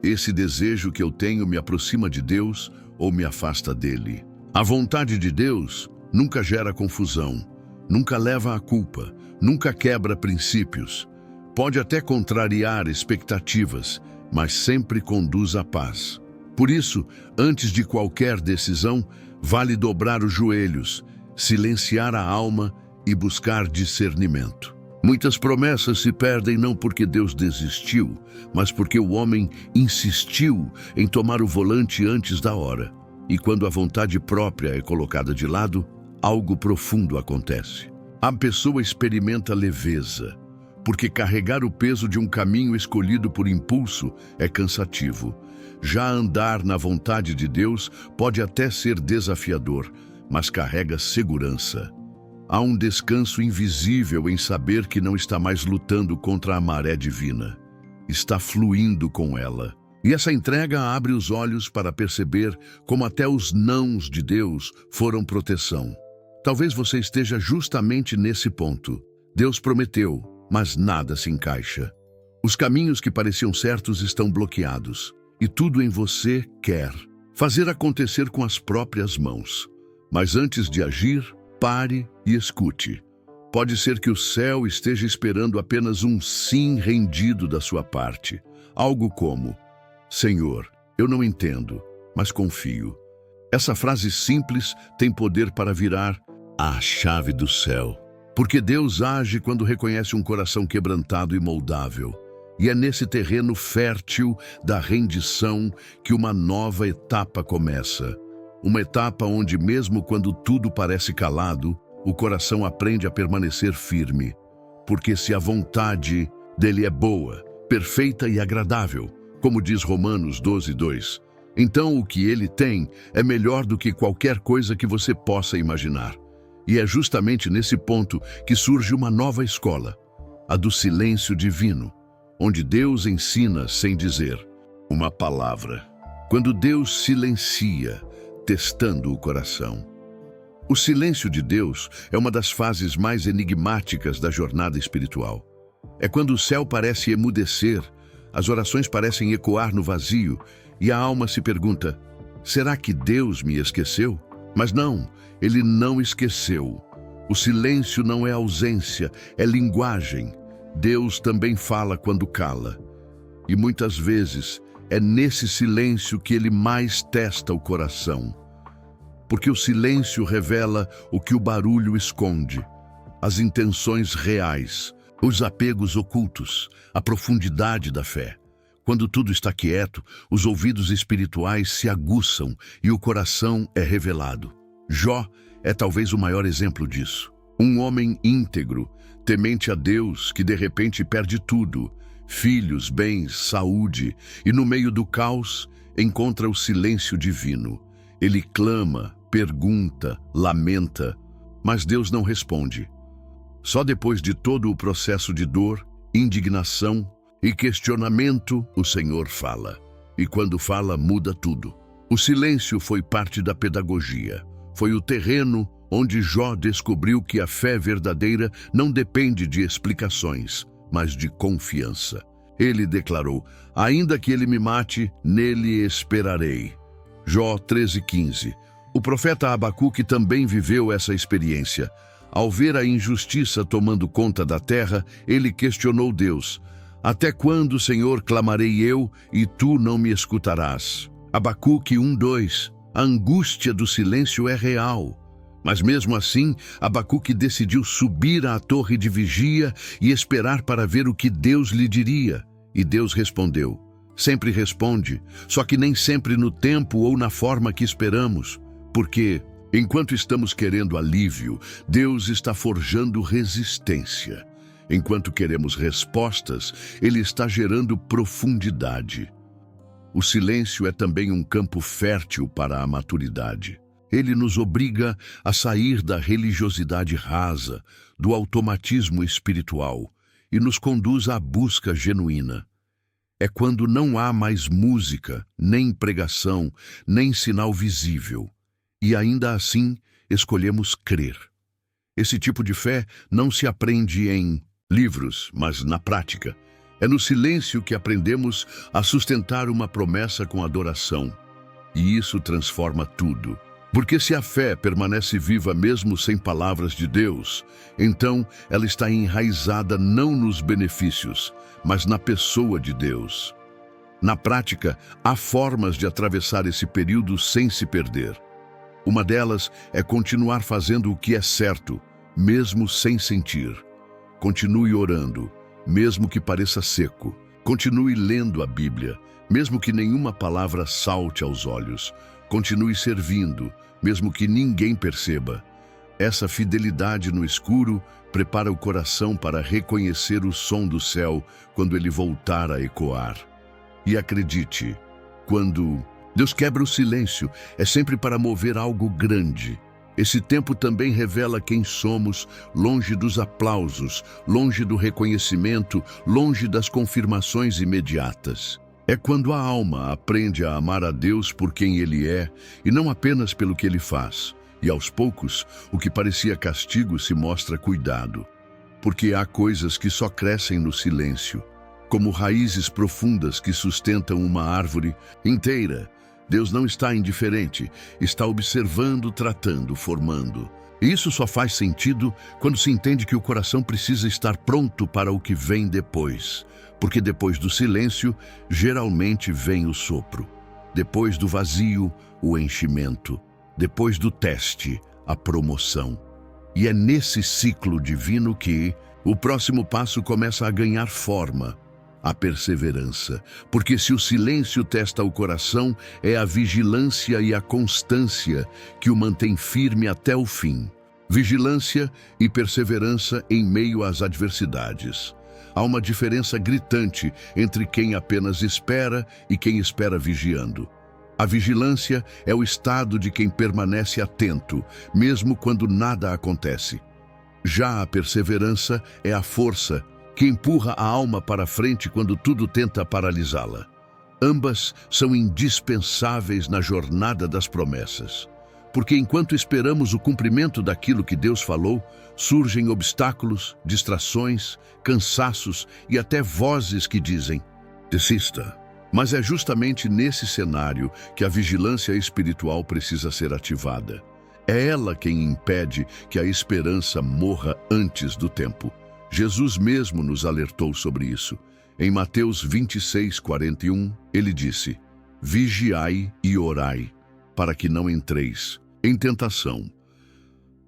esse desejo que eu tenho me aproxima de Deus ou me afasta dele? A vontade de Deus nunca gera confusão, nunca leva à culpa, nunca quebra princípios. Pode até contrariar expectativas, mas sempre conduz à paz. Por isso, antes de qualquer decisão, vale dobrar os joelhos, silenciar a alma e buscar discernimento. Muitas promessas se perdem não porque Deus desistiu, mas porque o homem insistiu em tomar o volante antes da hora. E quando a vontade própria é colocada de lado, algo profundo acontece. A pessoa experimenta leveza, porque carregar o peso de um caminho escolhido por impulso é cansativo. Já andar na vontade de Deus pode até ser desafiador, mas carrega segurança. Há um descanso invisível em saber que não está mais lutando contra a maré divina. Está fluindo com ela. E essa entrega abre os olhos para perceber como até os nãos de Deus foram proteção. Talvez você esteja justamente nesse ponto. Deus prometeu, mas nada se encaixa. Os caminhos que pareciam certos estão bloqueados. E tudo em você quer fazer acontecer com as próprias mãos. Mas antes de agir, pare e escute. Pode ser que o céu esteja esperando apenas um sim rendido da sua parte. Algo como: Senhor, eu não entendo, mas confio. Essa frase simples tem poder para virar a chave do céu. Porque Deus age quando reconhece um coração quebrantado e moldável. E é nesse terreno fértil da rendição que uma nova etapa começa. Uma etapa onde, mesmo quando tudo parece calado, o coração aprende a permanecer firme. Porque se a vontade dele é boa, perfeita e agradável, como diz Romanos 12:2, então o que ele tem é melhor do que qualquer coisa que você possa imaginar. E é justamente nesse ponto que surge uma nova escola, a do silêncio divino, onde Deus ensina sem dizer uma palavra. Quando Deus silencia, testando o coração. O silêncio de Deus é uma das fases mais enigmáticas da jornada espiritual. É quando o céu parece emudecer, as orações parecem ecoar no vazio e a alma se pergunta: será que Deus me esqueceu? Mas não, ele não esqueceu. O silêncio não é ausência, é linguagem. Deus também fala quando cala. E muitas vezes é nesse silêncio que ele mais testa o coração. Porque o silêncio revela o que o barulho esconde, as intenções reais, os apegos ocultos, a profundidade da fé. Quando tudo está quieto, os ouvidos espirituais se aguçam e o coração é revelado. Jó é talvez o maior exemplo disso. Um homem íntegro, temente a Deus, que de repente perde tudo, filhos, bens, saúde, e no meio do caos encontra o silêncio divino. Ele clama, pergunta, lamenta, mas Deus não responde. Só depois de todo o processo de dor, indignação e questionamento, o Senhor fala. E quando fala, muda tudo. O silêncio foi parte da pedagogia. Foi o terreno onde Jó descobriu que a fé verdadeira não depende de explicações, mas de confiança. Ele declarou: ainda que ele me mate, nele esperarei. Jó 13:15. O profeta Abacuque também viveu essa experiência. Ao ver a injustiça tomando conta da terra, ele questionou Deus: até quando, Senhor, clamarei eu e tu não me escutarás? Abacuque 1:2. A angústia do silêncio é real. Mas mesmo assim, Abacuque decidiu subir à torre de vigia e esperar para ver o que Deus lhe diria. E Deus respondeu. Sempre responde, só que nem sempre no tempo ou na forma que esperamos. Porque, enquanto estamos querendo alívio, Deus está forjando resistência. Enquanto queremos respostas, Ele está gerando profundidade. O silêncio é também um campo fértil para a maturidade. Ele nos obriga a sair da religiosidade rasa, do automatismo espiritual, e nos conduz à busca genuína. É quando não há mais música, nem pregação, nem sinal visível. E ainda assim, escolhemos crer. Esse tipo de fé não se aprende em livros, mas na prática. É no silêncio que aprendemos a sustentar uma promessa com adoração. E isso transforma tudo. Porque se a fé permanece viva mesmo sem palavras de Deus, então ela está enraizada não nos benefícios, mas na pessoa de Deus. Na prática, há formas de atravessar esse período sem se perder. Uma delas é continuar fazendo o que é certo, mesmo sem sentir. Continue orando, mesmo que pareça seco. Continue lendo a Bíblia, mesmo que nenhuma palavra salte aos olhos. Continue servindo, mesmo que ninguém perceba. Essa fidelidade no escuro prepara o coração para reconhecer o som do céu quando ele voltar a ecoar. E acredite, quando Deus quebra o silêncio, é sempre para mover algo grande. Esse tempo também revela quem somos, longe dos aplausos, longe do reconhecimento, longe das confirmações imediatas. É quando a alma aprende a amar a Deus por quem Ele é e não apenas pelo que Ele faz. E aos poucos, o que parecia castigo se mostra cuidado. Porque há coisas que só crescem no silêncio, como raízes profundas que sustentam uma árvore inteira. Deus não está indiferente, está observando, tratando, formando. E isso só faz sentido quando se entende que o coração precisa estar pronto para o que vem depois. Porque depois do silêncio, geralmente vem o sopro. Depois do vazio, o enchimento. Depois do teste, a promoção. E é nesse ciclo divino que o próximo passo começa a ganhar forma, a perseverança. Porque se o silêncio testa o coração, é a vigilância e a constância que o mantém firme até o fim. Vigilância e perseverança em meio às adversidades. Há uma diferença gritante entre quem apenas espera e quem espera vigiando. A vigilância é o estado de quem permanece atento, mesmo quando nada acontece. Já a perseverança é a força que empurra a alma para frente quando tudo tenta paralisá-la. Ambas são indispensáveis na jornada das promessas. Porque enquanto esperamos o cumprimento daquilo que Deus falou, surgem obstáculos, distrações, cansaços e até vozes que dizem: desista. Mas é justamente nesse cenário que a vigilância espiritual precisa ser ativada. É ela quem impede que a esperança morra antes do tempo. Jesus mesmo nos alertou sobre isso. Em Mateus 26:41, ele disse: vigiai e orai, para que não entreis em tentação.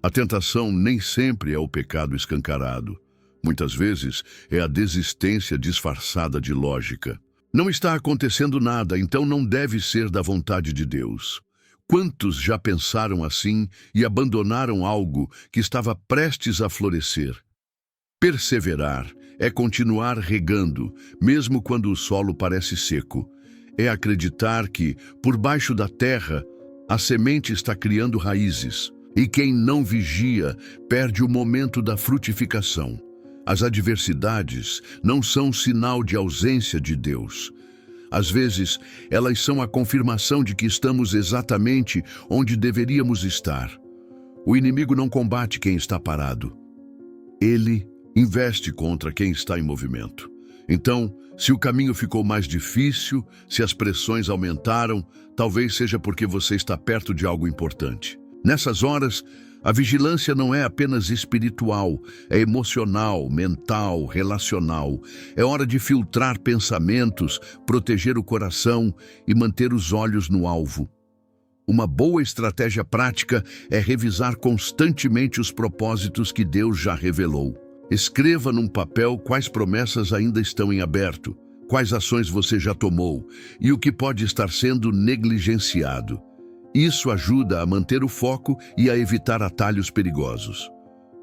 A tentação nem sempre é o pecado escancarado. Muitas vezes é a desistência disfarçada de lógica. Não está acontecendo nada, então não deve ser da vontade de Deus. Quantos já pensaram assim e abandonaram algo que estava prestes a florescer? Perseverar é continuar regando, mesmo quando o solo parece seco. É acreditar que, por baixo da terra, a semente está criando raízes. E quem não vigia perde o momento da frutificação. As adversidades não são sinal de ausência de Deus. Às vezes, elas são a confirmação de que estamos exatamente onde deveríamos estar. O inimigo não combate quem está parado. Ele investe contra quem está em movimento. Então, se o caminho ficou mais difícil, se as pressões aumentaram, talvez seja porque você está perto de algo importante. Nessas horas, a vigilância não é apenas espiritual, é emocional, mental, relacional. É hora de filtrar pensamentos, proteger o coração e manter os olhos no alvo. Uma boa estratégia prática é revisar constantemente os propósitos que Deus já revelou. Escreva num papel quais promessas ainda estão em aberto, quais ações você já tomou e o que pode estar sendo negligenciado. Isso ajuda a manter o foco e a evitar atalhos perigosos.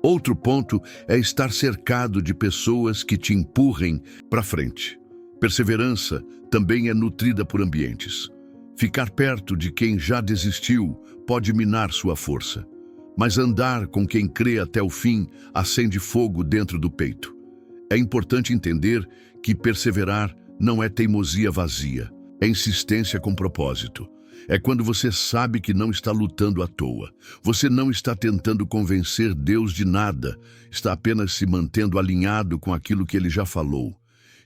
Outro ponto é estar cercado de pessoas que te empurrem para frente. Perseverança também é nutrida por ambientes. Ficar perto de quem já desistiu pode minar sua força. Mas andar com quem crê até o fim acende fogo dentro do peito. É importante entender que perseverar não é teimosia vazia, é insistência com propósito. É quando você sabe que não está lutando à toa. Você não está tentando convencer Deus de nada, está apenas se mantendo alinhado com aquilo que Ele já falou.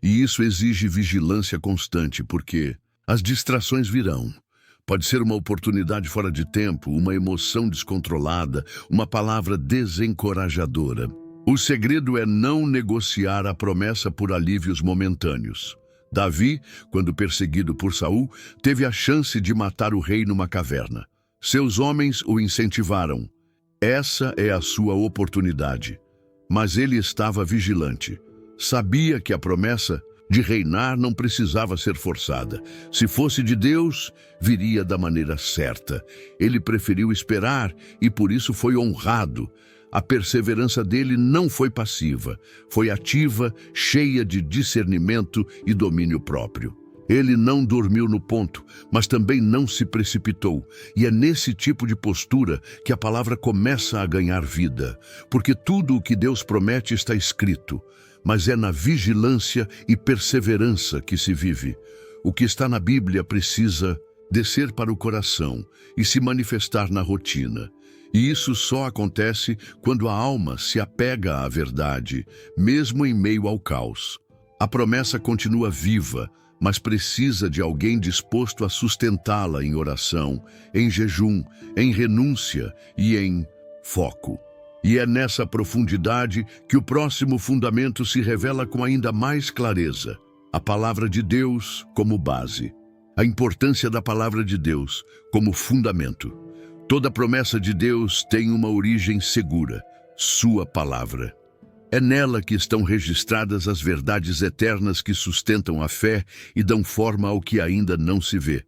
E isso exige vigilância constante, porque as distrações virão. Pode ser uma oportunidade fora de tempo, uma emoção descontrolada, uma palavra desencorajadora. O segredo é não negociar a promessa por alívios momentâneos. Davi, quando perseguido por Saul, teve a chance de matar o rei numa caverna. Seus homens o incentivaram. Essa é a sua oportunidade. Mas ele estava vigilante. Sabia que a promessa de reinar não precisava ser forçada. Se fosse de Deus, viria da maneira certa. Ele preferiu esperar e por isso foi honrado. A perseverança dele não foi passiva, foi ativa, cheia de discernimento e domínio próprio. Ele não dormiu no ponto, mas também não se precipitou. E é nesse tipo de postura que a palavra começa a ganhar vida. Porque tudo o que Deus promete está escrito, mas é na vigilância e perseverança que se vive. O que está na Bíblia precisa descer para o coração e se manifestar na rotina. E isso só acontece quando a alma se apega à verdade, mesmo em meio ao caos. A promessa continua viva, mas precisa de alguém disposto a sustentá-la em oração, em jejum, em renúncia e em foco. E é nessa profundidade que o próximo fundamento se revela com ainda mais clareza. A palavra de Deus como base. A importância da palavra de Deus como fundamento. Toda promessa de Deus tem uma origem segura. sua palavra. É nela que estão registradas as verdades eternas que sustentam a fé e dão forma ao que ainda não se vê.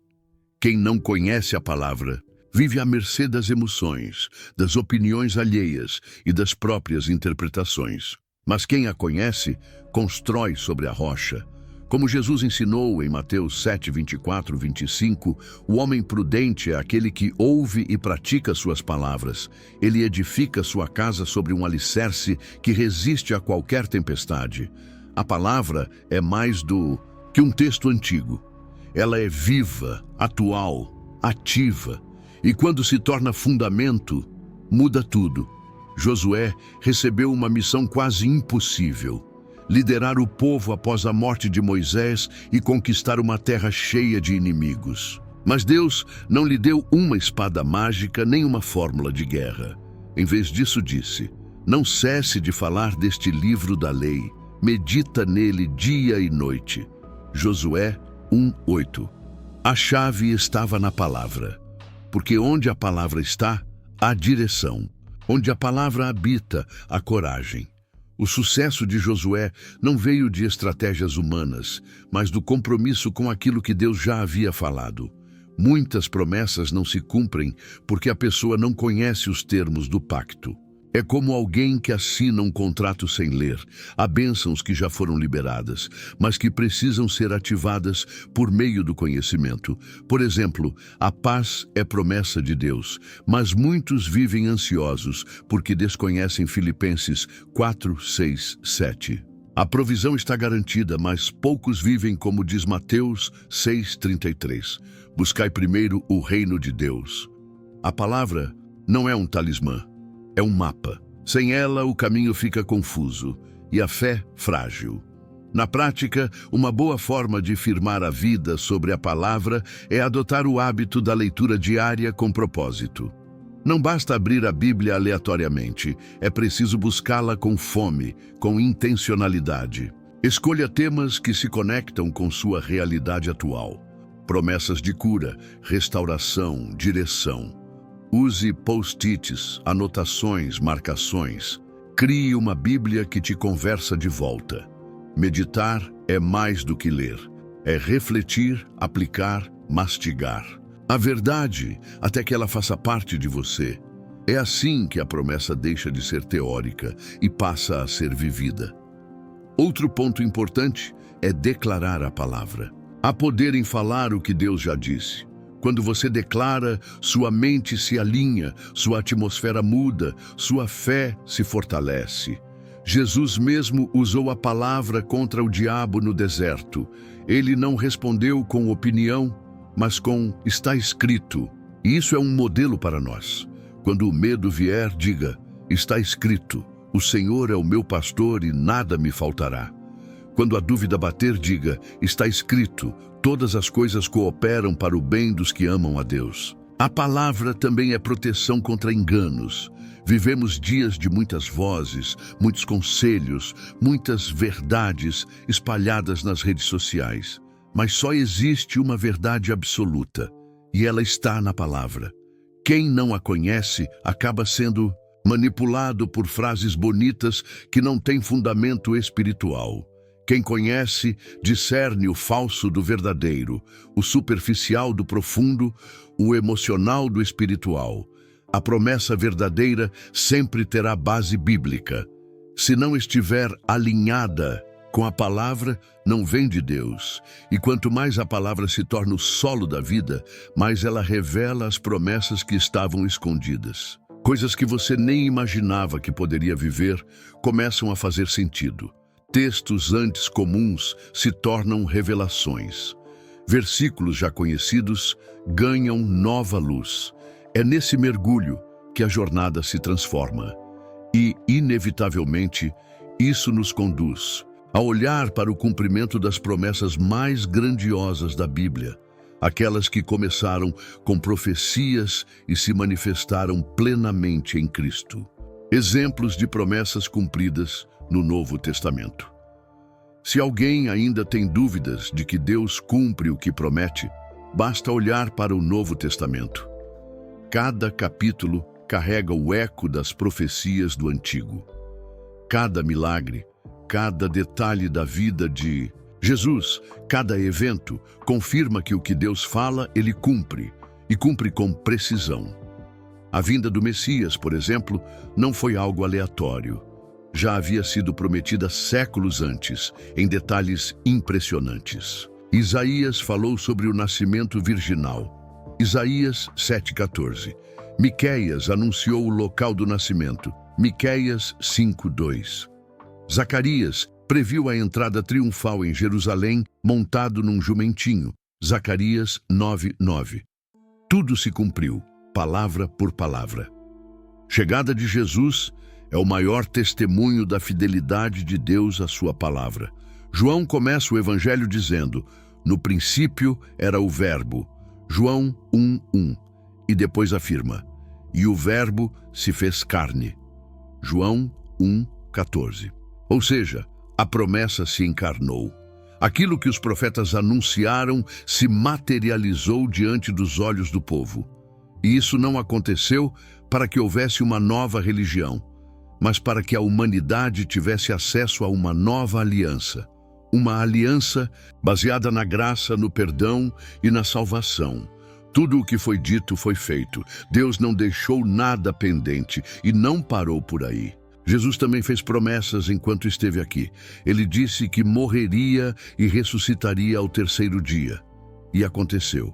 Quem não conhece a palavra vive à mercê das emoções, das opiniões alheias e das próprias interpretações. Mas quem a conhece, constrói sobre a rocha. Como Jesus ensinou em Mateus 7, 24, 25, o homem prudente é aquele que ouve e pratica suas palavras. Ele edifica sua casa sobre um alicerce que resiste a qualquer tempestade. A palavra é mais que um texto antigo. Ela é viva, atual, ativa, e quando se torna fundamento, muda tudo. Josué recebeu uma missão quase impossível: liderar o povo após a morte de Moisés e conquistar uma terra cheia de inimigos. Mas Deus não lhe deu uma espada mágica nem uma fórmula de guerra. Em vez disso, disse: não cesse de falar deste livro da lei, medita nele dia e noite. Josué 1:8. A chave estava na palavra, porque onde a palavra está, há direção. Onde a palavra habita, há coragem. O sucesso de Josué não veio de estratégias humanas, mas do compromisso com aquilo que Deus já havia falado. Muitas promessas não se cumprem porque a pessoa não conhece os termos do pacto. É como alguém que assina um contrato sem ler. Há bênçãos que já foram liberadas, mas que precisam ser ativadas por meio do conhecimento. Por exemplo, a paz é promessa de Deus, mas muitos vivem ansiosos porque desconhecem Filipenses 4, 6, 7. A provisão está garantida, mas poucos vivem como diz Mateus 6:33. Buscai primeiro o reino de Deus. A palavra não é um talismã. É um mapa. Sem ela, o caminho fica confuso e a fé frágil. Na prática, uma boa forma de firmar a vida sobre a palavra é adotar o hábito da leitura diária com propósito. Não basta abrir a Bíblia aleatoriamente, é preciso buscá-la com fome, com intencionalidade. Escolha temas que se conectam com sua realidade atual. Promessas de cura, restauração, direção. Use post-its, anotações, marcações. Crie uma Bíblia que te conversa de volta. Meditar é mais do que ler. É refletir, aplicar, mastigar. A verdade, até que ela faça parte de você. É assim que a promessa deixa de ser teórica e passa a ser vivida. Outro ponto importante é declarar a palavra. Há poder em falar o que Deus já disse. Quando você declara, sua mente se alinha, sua atmosfera muda, sua fé se fortalece. Jesus mesmo usou a palavra contra o diabo no deserto. Ele não respondeu com opinião, mas com está escrito. E isso é um modelo para nós. Quando o medo vier, diga: está escrito, o Senhor é o meu pastor e nada me faltará. Quando a dúvida bater, diga: está escrito, todas as coisas cooperam para o bem dos que amam a Deus. A palavra também é proteção contra enganos. Vivemos dias de muitas vozes, muitos conselhos, muitas verdades espalhadas nas redes sociais. Mas só existe uma verdade absoluta, e ela está na palavra. Quem não a conhece acaba sendo manipulado por frases bonitas que não têm fundamento espiritual. Quem conhece, discerne o falso do verdadeiro, o superficial do profundo, o emocional do espiritual. A promessa verdadeira sempre terá base bíblica. Se não estiver alinhada com a palavra, não vem de Deus. E quanto mais a palavra se torna o solo da vida, mais ela revela as promessas que estavam escondidas. Coisas que você nem imaginava que poderia viver começam a fazer sentido. Textos antes comuns se tornam revelações. Versículos já conhecidos ganham nova luz. É nesse mergulho que a jornada se transforma. E, inevitavelmente, isso nos conduz a olhar para o cumprimento das promessas mais grandiosas da Bíblia, aquelas que começaram com profecias e se manifestaram plenamente em Cristo. Exemplos de promessas cumpridas no Novo Testamento. Se alguém ainda tem dúvidas de que Deus cumpre o que promete, basta olhar para o Novo Testamento. Cada capítulo carrega o eco das profecias do Antigo. Cada milagre, cada detalhe da vida de Jesus, cada evento, confirma que o que Deus fala, Ele cumpre, e cumpre com precisão. A vinda do Messias, por exemplo, não foi algo aleatório. Já havia sido prometida séculos antes, em detalhes impressionantes. Isaías falou sobre o nascimento virginal. Isaías 7,14. Miqueias anunciou o local do nascimento. Miqueias 5,2. Zacarias previu a entrada triunfal em Jerusalém montado num jumentinho. Zacarias 9,9. Tudo se cumpriu, palavra por palavra. Chegada de Jesus é o maior testemunho da fidelidade de Deus à sua palavra. João começa o evangelho dizendo: no princípio era o Verbo. João 1:1. E depois afirma: e o Verbo se fez carne. João 1:14. Ou seja, a promessa se encarnou. Aquilo que os profetas anunciaram se materializou diante dos olhos do povo. E isso não aconteceu para que houvesse uma nova religião, mas para que a humanidade tivesse acesso a uma nova aliança. Uma aliança baseada na graça, no perdão e na salvação. Tudo o que foi dito foi feito. Deus não deixou nada pendente e não parou por aí. Jesus também fez promessas enquanto esteve aqui. Ele disse que morreria e ressuscitaria ao terceiro dia. E aconteceu.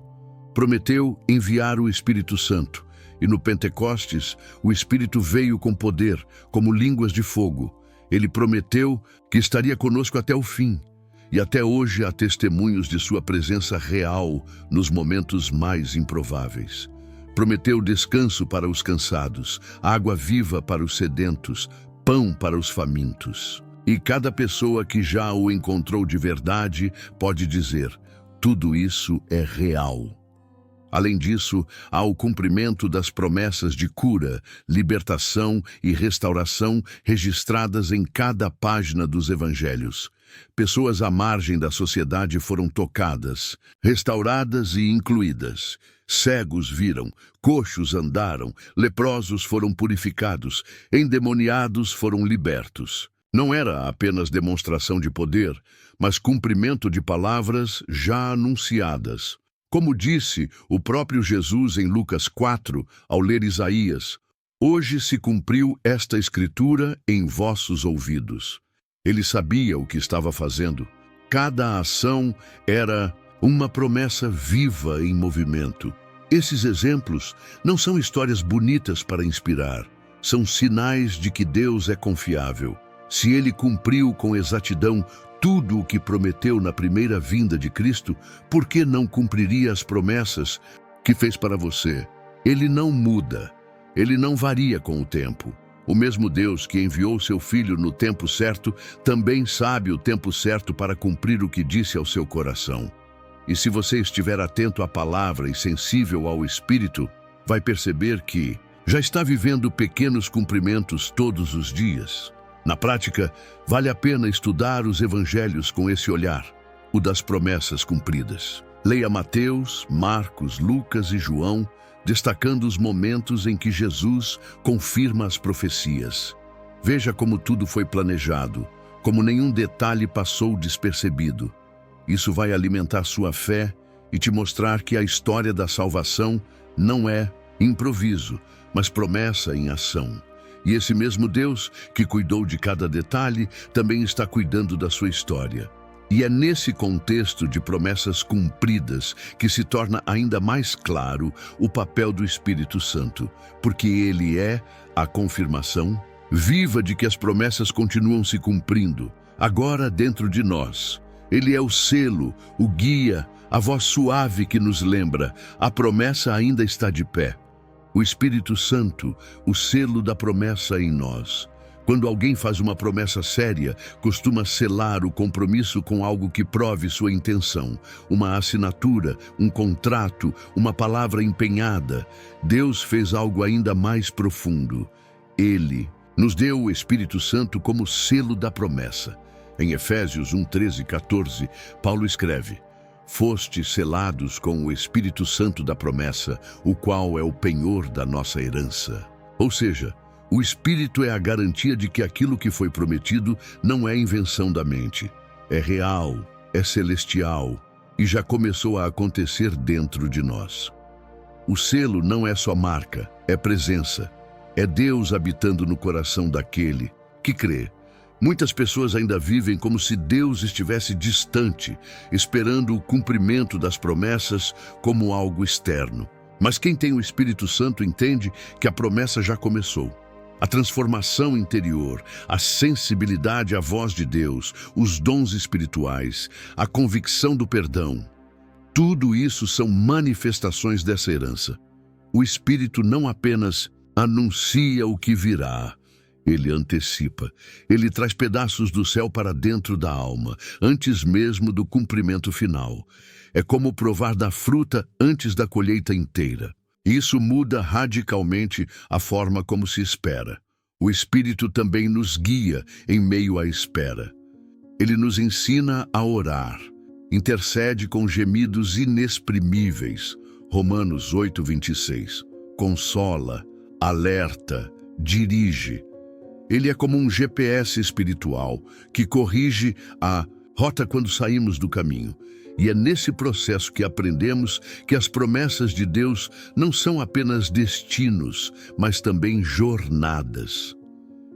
Prometeu enviar o Espírito Santo. E no Pentecostes, o Espírito veio com poder, como línguas de fogo. Ele prometeu que estaria conosco até o fim. E até hoje há testemunhos de sua presença real nos momentos mais improváveis. Prometeu descanso para os cansados, água viva para os sedentos, pão para os famintos. E cada pessoa que já o encontrou de verdade pode dizer: tudo isso é real. Além disso, há o cumprimento das promessas de cura, libertação e restauração registradas em cada página dos evangelhos. Pessoas à margem da sociedade foram tocadas, restauradas e incluídas. Cegos viram, coxos andaram, leprosos foram purificados, endemoniados foram libertos. Não era apenas demonstração de poder, mas cumprimento de palavras já anunciadas. Como disse o próprio Jesus em Lucas 4, ao ler Isaías: hoje se cumpriu esta escritura em vossos ouvidos. Ele sabia o que estava fazendo. Cada ação era uma promessa viva em movimento. Esses exemplos não são histórias bonitas para inspirar. São sinais de que Deus é confiável. Se Ele cumpriu com exatidão tudo o que prometeu na primeira vinda de Cristo, por que não cumpriria as promessas que fez para você? Ele não muda. Ele não varia com o tempo. O mesmo Deus que enviou seu Filho no tempo certo, também sabe o tempo certo para cumprir o que disse ao seu coração. E se você estiver atento à palavra e sensível ao Espírito, vai perceber que já está vivendo pequenos cumprimentos todos os dias. Na prática, vale a pena estudar os evangelhos com esse olhar, o das promessas cumpridas. Leia Mateus, Marcos, Lucas e João, destacando os momentos em que Jesus confirma as profecias. Veja como tudo foi planejado, como nenhum detalhe passou despercebido. Isso vai alimentar sua fé e te mostrar que a história da salvação não é improviso, mas promessa em ação. E esse mesmo Deus, que cuidou de cada detalhe, também está cuidando da sua história. E é nesse contexto de promessas cumpridas que se torna ainda mais claro o papel do Espírito Santo, porque ele é a confirmação viva de que as promessas continuam se cumprindo, agora dentro de nós. Ele é o selo, o guia, a voz suave que nos lembra: a promessa ainda está de pé. O Espírito Santo, o selo da promessa em nós. Quando alguém faz uma promessa séria, costuma selar o compromisso com algo que prove sua intenção. Uma assinatura, um contrato, uma palavra empenhada. Deus fez algo ainda mais profundo. Ele nos deu o Espírito Santo como selo da promessa. Em Efésios 1, 13 e 14, Paulo escreve: fostes selados com o Espírito Santo da promessa, o qual é o penhor da nossa herança. Ou seja, o Espírito é a garantia de que aquilo que foi prometido não é invenção da mente. É real, é celestial e já começou a acontecer dentro de nós. O selo não é só marca, é presença. É Deus habitando no coração daquele que crê. Muitas pessoas ainda vivem como se Deus estivesse distante, esperando o cumprimento das promessas como algo externo. Mas quem tem o Espírito Santo entende que a promessa já começou. A transformação interior, a sensibilidade à voz de Deus, os dons espirituais, a convicção do perdão, tudo isso são manifestações dessa herança. O Espírito não apenas anuncia o que virá, ele antecipa. Ele traz pedaços do céu para dentro da alma, antes mesmo do cumprimento final. É como provar da fruta antes da colheita inteira. Isso muda radicalmente a forma como se espera. O Espírito também nos guia em meio à espera. Ele nos ensina a orar, intercede com gemidos inexprimíveis. Romanos 8:26. Consola, alerta, dirige. Ele é como um GPS espiritual que corrige a rota quando saímos do caminho. E é nesse processo que aprendemos que as promessas de Deus não são apenas destinos, mas também jornadas.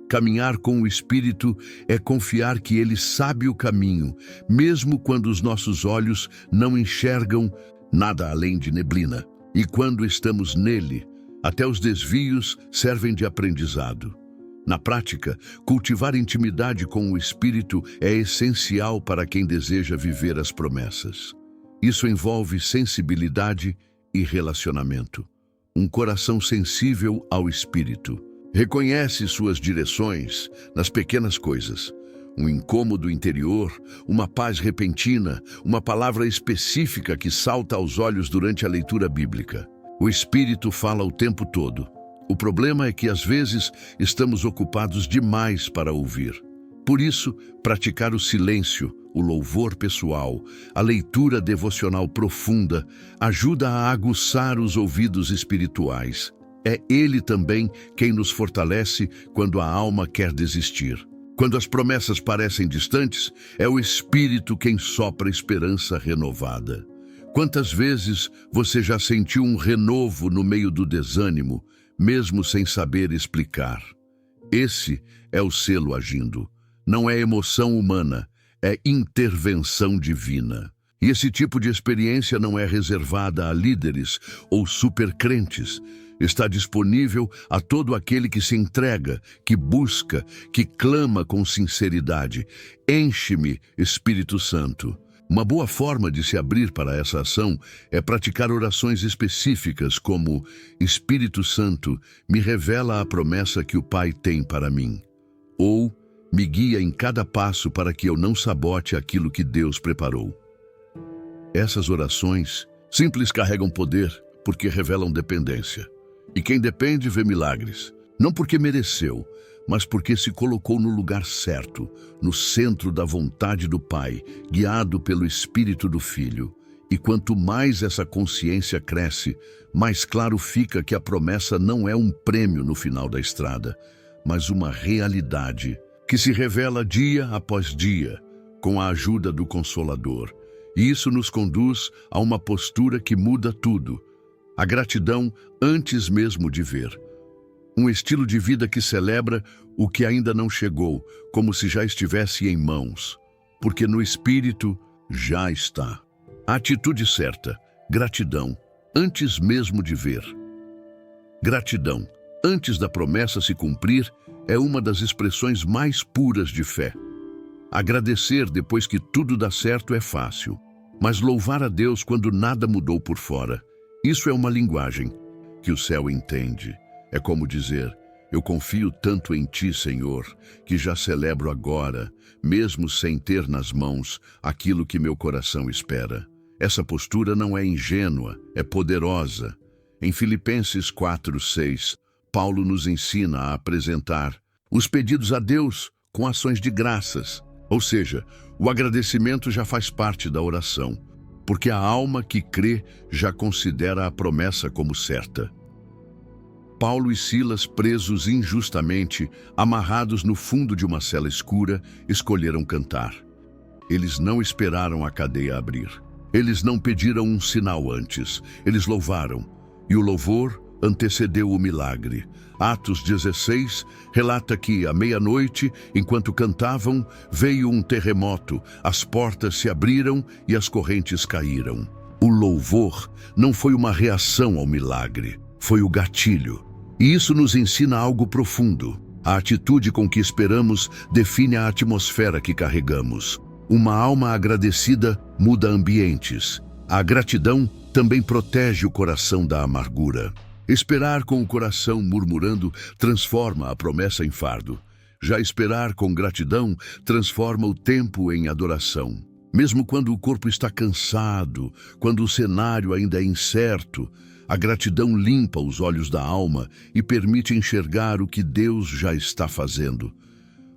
Caminhar com o Espírito é confiar que Ele sabe o caminho, mesmo quando os nossos olhos não enxergam nada além de neblina. E quando estamos nele, até os desvios servem de aprendizado. Na prática, cultivar intimidade com o Espírito é essencial para quem deseja viver as promessas. Isso envolve sensibilidade e relacionamento. Um coração sensível ao Espírito. Reconhece suas direções nas pequenas coisas. Um incômodo interior, uma paz repentina, uma palavra específica que salta aos olhos durante a leitura bíblica. O Espírito fala o tempo todo. O problema é que, às vezes, estamos ocupados demais para ouvir. Por isso, praticar o silêncio, o louvor pessoal, a leitura devocional profunda, ajuda a aguçar os ouvidos espirituais. É Ele também quem nos fortalece quando a alma quer desistir. Quando as promessas parecem distantes, é o Espírito quem sopra esperança renovada. Quantas vezes você já sentiu um renovo no meio do desânimo, mesmo sem saber explicar? Esse é o selo agindo. Não é emoção humana, é intervenção divina. E esse tipo de experiência não é reservada a líderes ou supercrentes. Está disponível a todo aquele que se entrega, que busca, que clama com sinceridade. Enche-me, Espírito Santo. Uma boa forma de se abrir para essa ação é praticar orações específicas como: Espírito Santo, me revela a promessa que o Pai tem para mim. Ou, me guia em cada passo para que eu não sabote aquilo que Deus preparou. Essas orações simples carregam poder porque revelam dependência. E quem depende vê milagres, não porque mereceu, mas porque se colocou no lugar certo, no centro da vontade do Pai, guiado pelo Espírito do Filho. E quanto mais essa consciência cresce, mais claro fica que a promessa não é um prêmio no final da estrada, mas uma realidade que se revela dia após dia, com a ajuda do Consolador. E isso nos conduz a uma postura que muda tudo, a gratidão antes mesmo de ver. Um estilo de vida que celebra o que ainda não chegou, como se já estivesse em mãos, porque no Espírito já está. A atitude certa, gratidão, antes mesmo de ver. Gratidão, antes da promessa se cumprir, é uma das expressões mais puras de fé. Agradecer depois que tudo dá certo é fácil, mas louvar a Deus quando nada mudou por fora, isso é uma linguagem que o céu entende. É como dizer: eu confio tanto em Ti, Senhor, que já celebro agora, mesmo sem ter nas mãos aquilo que meu coração espera. Essa postura não é ingênua, é poderosa. Em Filipenses 4:6, Paulo nos ensina a apresentar os pedidos a Deus com ações de graças. Ou seja, o agradecimento já faz parte da oração, porque a alma que crê já considera a promessa como certa. Paulo e Silas, presos injustamente, amarrados no fundo de uma cela escura, escolheram cantar. Eles não esperaram a cadeia abrir. Eles não pediram um sinal antes. Eles louvaram. E o louvor antecedeu o milagre. Atos 16 relata que, à meia-noite, enquanto cantavam, veio um terremoto, as portas se abriram e as correntes caíram. O louvor não foi uma reação ao milagre, foi o gatilho. E isso nos ensina algo profundo. A atitude com que esperamos define a atmosfera que carregamos. Uma alma agradecida muda ambientes. A gratidão também protege o coração da amargura. Esperar com o coração murmurando transforma a promessa em fardo. Já esperar com gratidão transforma o tempo em adoração. Mesmo quando o corpo está cansado, quando o cenário ainda é incerto, a gratidão limpa os olhos da alma e permite enxergar o que Deus já está fazendo.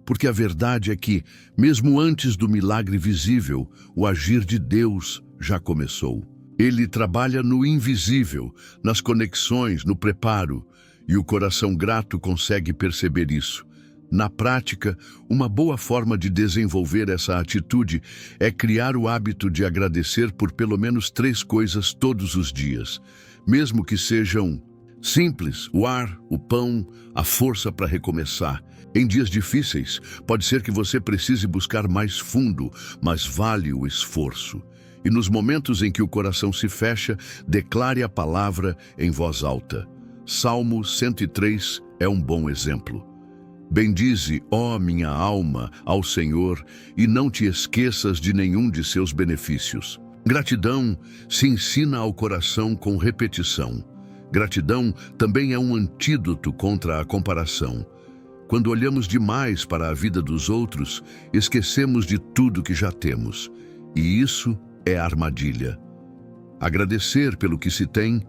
Porque a verdade é que, mesmo antes do milagre visível, o agir de Deus já começou. Ele trabalha no invisível, nas conexões, no preparo, e o coração grato consegue perceber isso. Na prática, uma boa forma de desenvolver essa atitude é criar o hábito de agradecer por pelo menos 3 coisas todos os dias, mesmo que sejam simples: o ar, o pão, a força para recomeçar. Em dias difíceis, pode ser que você precise buscar mais fundo, mas vale o esforço. E nos momentos em que o coração se fecha, declare a palavra em voz alta. Salmo 103 é um bom exemplo. Bendize, ó minha alma, ao Senhor, e não te esqueças de nenhum de seus benefícios. Gratidão se ensina ao coração com repetição. Gratidão também é um antídoto contra a comparação. Quando olhamos demais para a vida dos outros, esquecemos de tudo que já temos. E isso é armadilha. Agradecer pelo que se tem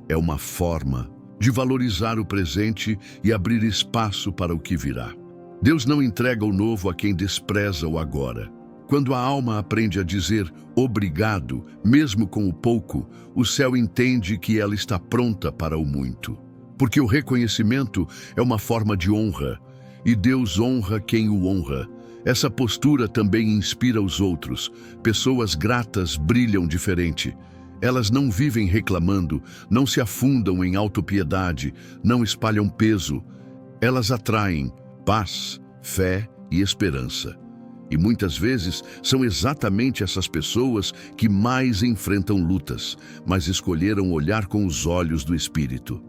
é uma forma de valorizar o presente e abrir espaço para o que virá. Deus não entrega o novo a quem despreza o agora. Quando a alma aprende a dizer obrigado, mesmo com o pouco, o céu entende que ela está pronta para o muito. Porque o reconhecimento é uma forma de honra, e Deus honra quem o honra. Essa postura também inspira os outros. Pessoas gratas brilham diferente. Elas não vivem reclamando, não se afundam em autopiedade, não espalham peso. Elas atraem paz, fé e esperança. E muitas vezes são exatamente essas pessoas que mais enfrentam lutas, mas escolheram olhar com os olhos do Espírito.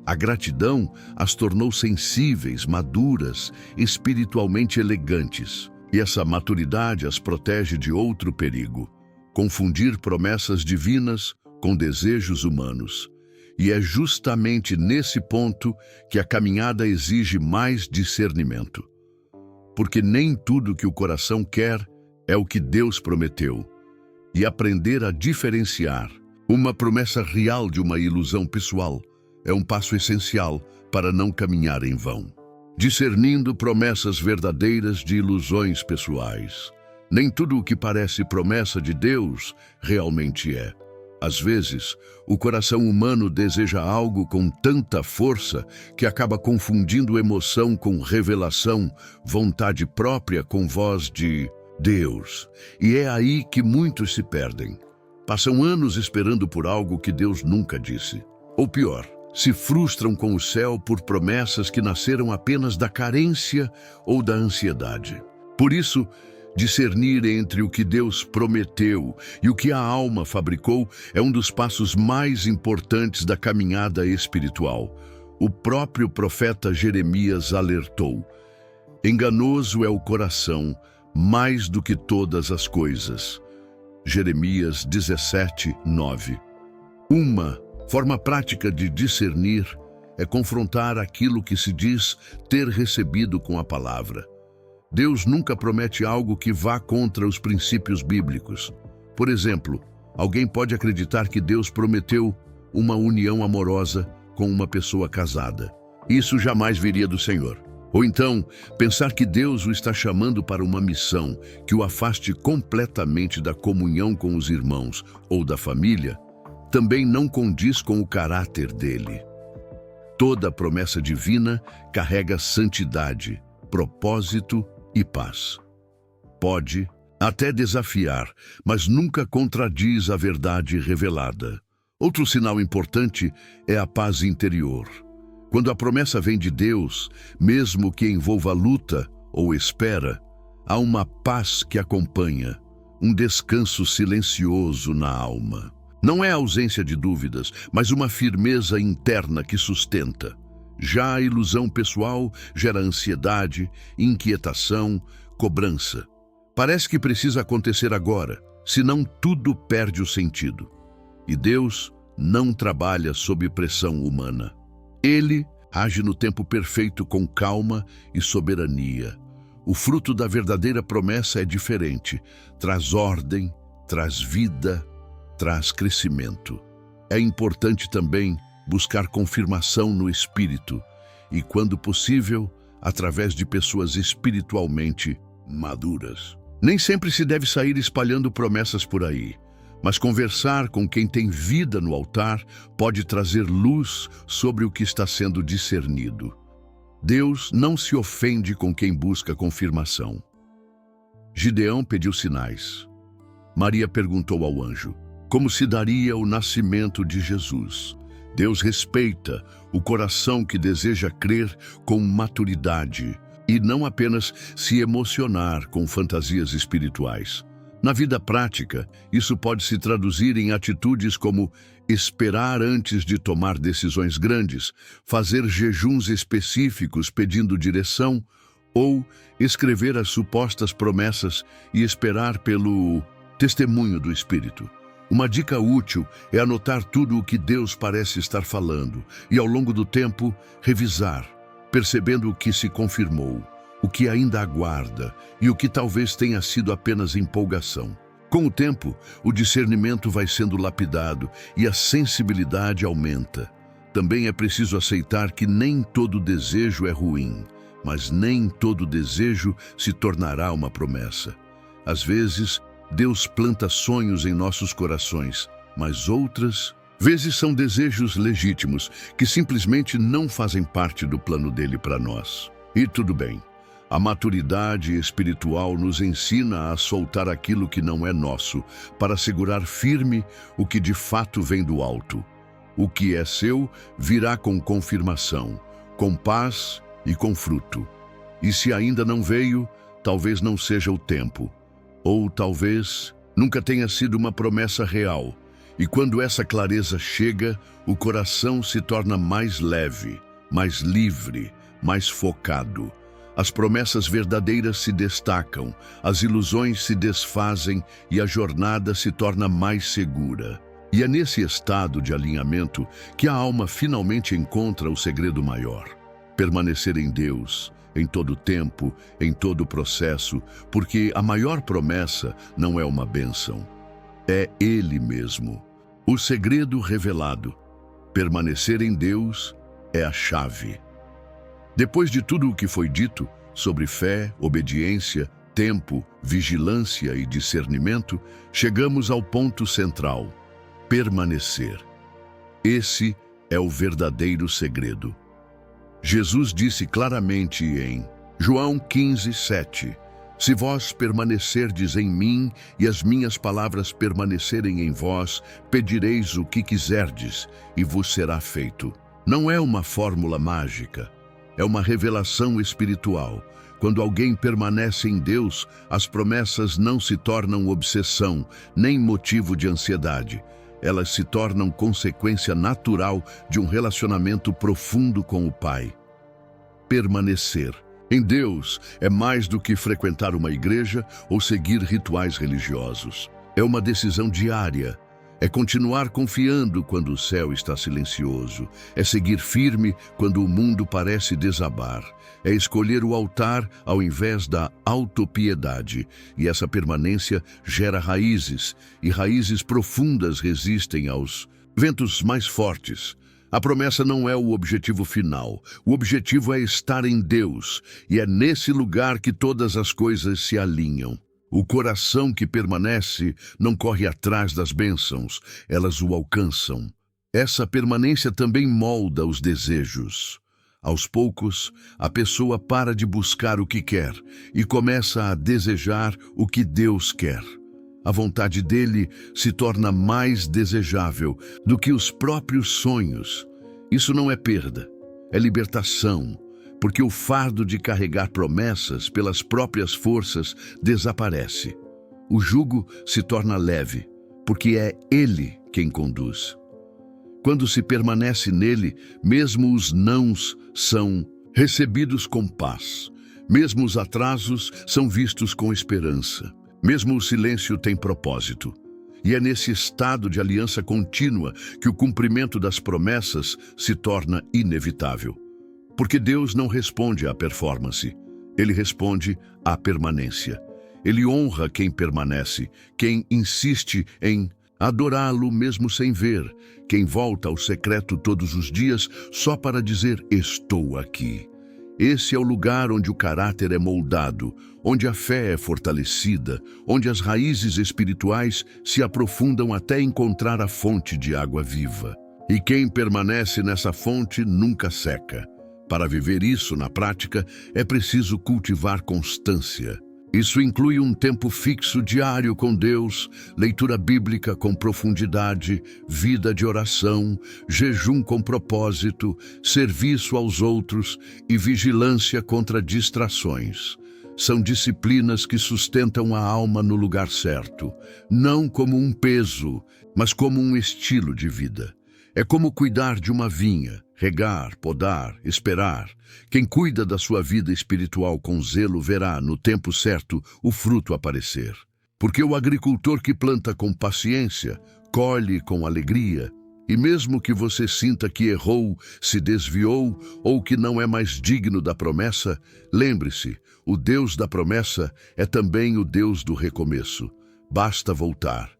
A gratidão as tornou sensíveis, maduras, espiritualmente elegantes. E essa maturidade as protege de outro perigo: confundir promessas divinas com desejos humanos. E é justamente nesse ponto que a caminhada exige mais discernimento. Porque nem tudo que o coração quer é o que Deus prometeu. E aprender a diferenciar uma promessa real de uma ilusão pessoal é um passo essencial para não caminhar em vão. Discernindo promessas verdadeiras de ilusões pessoais. Nem tudo o que parece promessa de Deus realmente é. Às vezes, o coração humano deseja algo com tanta força que acaba confundindo emoção com revelação, vontade própria com voz de Deus. E é aí que muitos se perdem. Passam anos esperando por algo que Deus nunca disse. Ou pior, se frustram com o céu por promessas que nasceram apenas da carência ou da ansiedade. Por isso, discernir entre o que Deus prometeu e o que a alma fabricou é um dos passos mais importantes da caminhada espiritual. O próprio profeta Jeremias alertou: enganoso é o coração, mais do que todas as coisas. Jeremias 17:9. Uma forma prática de discernir é confrontar aquilo que se diz ter recebido com a palavra. Deus nunca promete algo que vá contra os princípios bíblicos. Por exemplo, alguém pode acreditar que Deus prometeu uma união amorosa com uma pessoa casada. Isso jamais viria do Senhor. Ou então, pensar que Deus o está chamando para uma missão que o afaste completamente da comunhão com os irmãos ou da família, também não condiz com o caráter dele. Toda promessa divina carrega santidade, propósito e paz. Pode até desafiar, mas nunca contradiz a verdade revelada. Outro sinal importante é a paz interior. Quando a promessa vem de Deus, mesmo que envolva luta ou espera, há uma paz que acompanha, um descanso silencioso na alma. Não é a ausência de dúvidas, mas uma firmeza interna que sustenta. Já a ilusão pessoal gera ansiedade, inquietação, cobrança. Parece que precisa acontecer agora, senão tudo perde o sentido. E Deus não trabalha sob pressão humana. Ele age no tempo perfeito com calma e soberania. O fruto da verdadeira promessa é diferente. Traz ordem, traz vida, traz crescimento. É importante também buscar confirmação no Espírito e, quando possível, através de pessoas espiritualmente maduras. Nem sempre se deve sair espalhando promessas por aí, mas conversar com quem tem vida no altar pode trazer luz sobre o que está sendo discernido. Deus não se ofende com quem busca confirmação. Gideão pediu sinais. Maria perguntou ao anjo como se daria o nascimento de Jesus. Deus respeita o coração que deseja crer com maturidade e não apenas se emocionar com fantasias espirituais. Na vida prática, isso pode se traduzir em atitudes como esperar antes de tomar decisões grandes, fazer jejuns específicos pedindo direção ou escrever as supostas promessas e esperar pelo testemunho do Espírito. Uma dica útil é anotar tudo o que Deus parece estar falando e, ao longo do tempo, revisar, percebendo o que se confirmou, o que ainda aguarda e o que talvez tenha sido apenas empolgação. Com o tempo, o discernimento vai sendo lapidado e a sensibilidade aumenta. Também é preciso aceitar que nem todo desejo é ruim, mas nem todo desejo se tornará uma promessa. Às vezes, Deus planta sonhos em nossos corações, mas outras vezes são desejos legítimos que simplesmente não fazem parte do plano dele para nós. E tudo bem. A maturidade espiritual nos ensina a soltar aquilo que não é nosso, para segurar firme o que de fato vem do alto. O que é seu virá com confirmação, com paz e com fruto. E se ainda não veio, talvez não seja o tempo. Ou talvez nunca tenha sido uma promessa real. E quando essa clareza chega, o coração se torna mais leve, mais livre, mais focado. As promessas verdadeiras se destacam, as ilusões se desfazem e a jornada se torna mais segura. E é nesse estado de alinhamento que a alma finalmente encontra o segredo maior: permanecer em Deus, em todo tempo, em todo o processo, porque a maior promessa não é uma bênção, é Ele mesmo. O segredo revelado, permanecer em Deus, é a chave. Depois de tudo o que foi dito sobre fé, obediência, tempo, vigilância e discernimento, chegamos ao ponto central: permanecer. Esse é o verdadeiro segredo. Jesus disse claramente em João 15:7, se vós permanecerdes em mim e as minhas palavras permanecerem em vós, pedireis o que quiserdes e vos será feito. Não é uma fórmula mágica, é uma revelação espiritual. Quando alguém permanece em Deus, as promessas não se tornam obsessão, nem motivo de ansiedade. Elas se tornam consequência natural de um relacionamento profundo com o Pai. Permanecer em Deus é mais do que frequentar uma igreja ou seguir rituais religiosos. É uma decisão diária. É continuar confiando quando o céu está silencioso. É seguir firme quando o mundo parece desabar. É escolher o altar ao invés da autopiedade. E essa permanência gera raízes, e raízes profundas resistem aos ventos mais fortes. A promessa não é o objetivo final. O objetivo é estar em Deus, e é nesse lugar que todas as coisas se alinham. O coração que permanece não corre atrás das bênçãos, elas o alcançam. Essa permanência também molda os desejos. Aos poucos, a pessoa para de buscar o que quer e começa a desejar o que Deus quer. A vontade dele se torna mais desejável do que os próprios sonhos. Isso não é perda, é libertação, porque o fardo de carregar promessas pelas próprias forças desaparece. O jugo se torna leve, porque é ele quem conduz. Quando se permanece nele, mesmo os nãos são recebidos com paz. Mesmo os atrasos são vistos com esperança. Mesmo o silêncio tem propósito. E é nesse estado de aliança contínua que o cumprimento das promessas se torna inevitável. Porque Deus não responde à performance, ele responde à permanência. Ele honra quem permanece, quem insiste em adorá-lo mesmo sem ver, quem volta ao secreto todos os dias só para dizer: estou aqui. Esse é o lugar onde o caráter é moldado, onde a fé é fortalecida, onde as raízes espirituais se aprofundam até encontrar a fonte de água viva. E quem permanece nessa fonte nunca seca. Para viver isso na prática, é preciso cultivar constância. Isso inclui um tempo fixo diário com Deus, leitura bíblica com profundidade, vida de oração, jejum com propósito, serviço aos outros e vigilância contra distrações. São disciplinas que sustentam a alma no lugar certo, não como um peso, mas como um estilo de vida. É como cuidar de uma vinha, regar, podar, esperar. Quem cuida da sua vida espiritual com zelo verá, no tempo certo, o fruto aparecer. Porque o agricultor que planta com paciência, colhe com alegria. E mesmo que você sinta que errou, se desviou ou que não é mais digno da promessa, lembre-se, o Deus da promessa é também o Deus do recomeço. Basta voltar,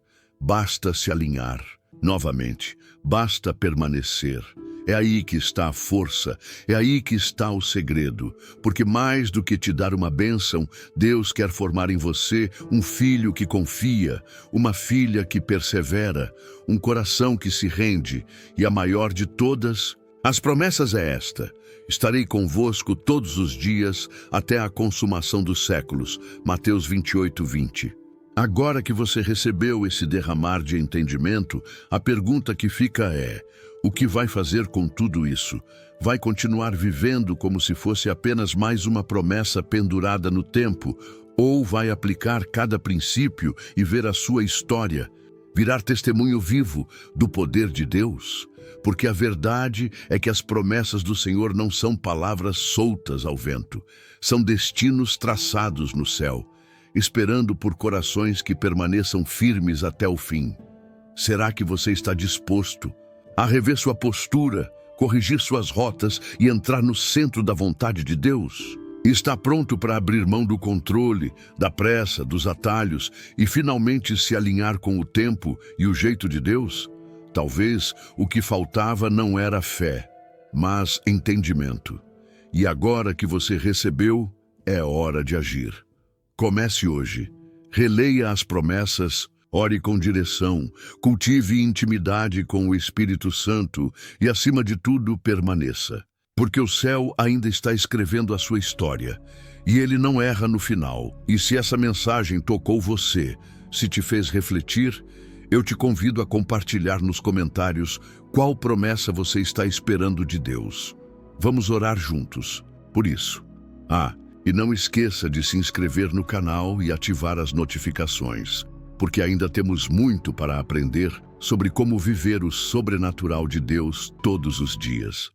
basta se alinhar. Novamente, basta permanecer. É aí que está a força, é aí que está o segredo, porque mais do que te dar uma bênção, Deus quer formar em você um filho que confia, uma filha que persevera, um coração que se rende, e a maior de todas, as promessas é esta: estarei convosco todos os dias até a consumação dos séculos. Mateus 28:20. Agora que você recebeu esse derramar de entendimento, a pergunta que fica é: o que vai fazer com tudo isso? Vai continuar vivendo como se fosse apenas mais uma promessa pendurada no tempo? Ou vai aplicar cada princípio e ver a sua história, virar testemunho vivo do poder de Deus? Porque a verdade é que as promessas do Senhor não são palavras soltas ao vento, são destinos traçados no céu, esperando por corações que permaneçam firmes até o fim. Será que você está disposto a rever sua postura, corrigir suas rotas e entrar no centro da vontade de Deus? Está pronto para abrir mão do controle, da pressa, dos atalhos e finalmente se alinhar com o tempo e o jeito de Deus? Talvez o que faltava não era fé, mas entendimento. E agora que você recebeu, é hora de agir. Comece hoje, releia as promessas, ore com direção, cultive intimidade com o Espírito Santo e, acima de tudo, permaneça. Porque o céu ainda está escrevendo a sua história e ele não erra no final. E se essa mensagem tocou você, se te fez refletir, eu te convido a compartilhar nos comentários qual promessa você está esperando de Deus. Vamos orar juntos por isso. E não esqueça de se inscrever no canal e ativar as notificações, porque ainda temos muito para aprender sobre como viver o sobrenatural de Deus todos os dias.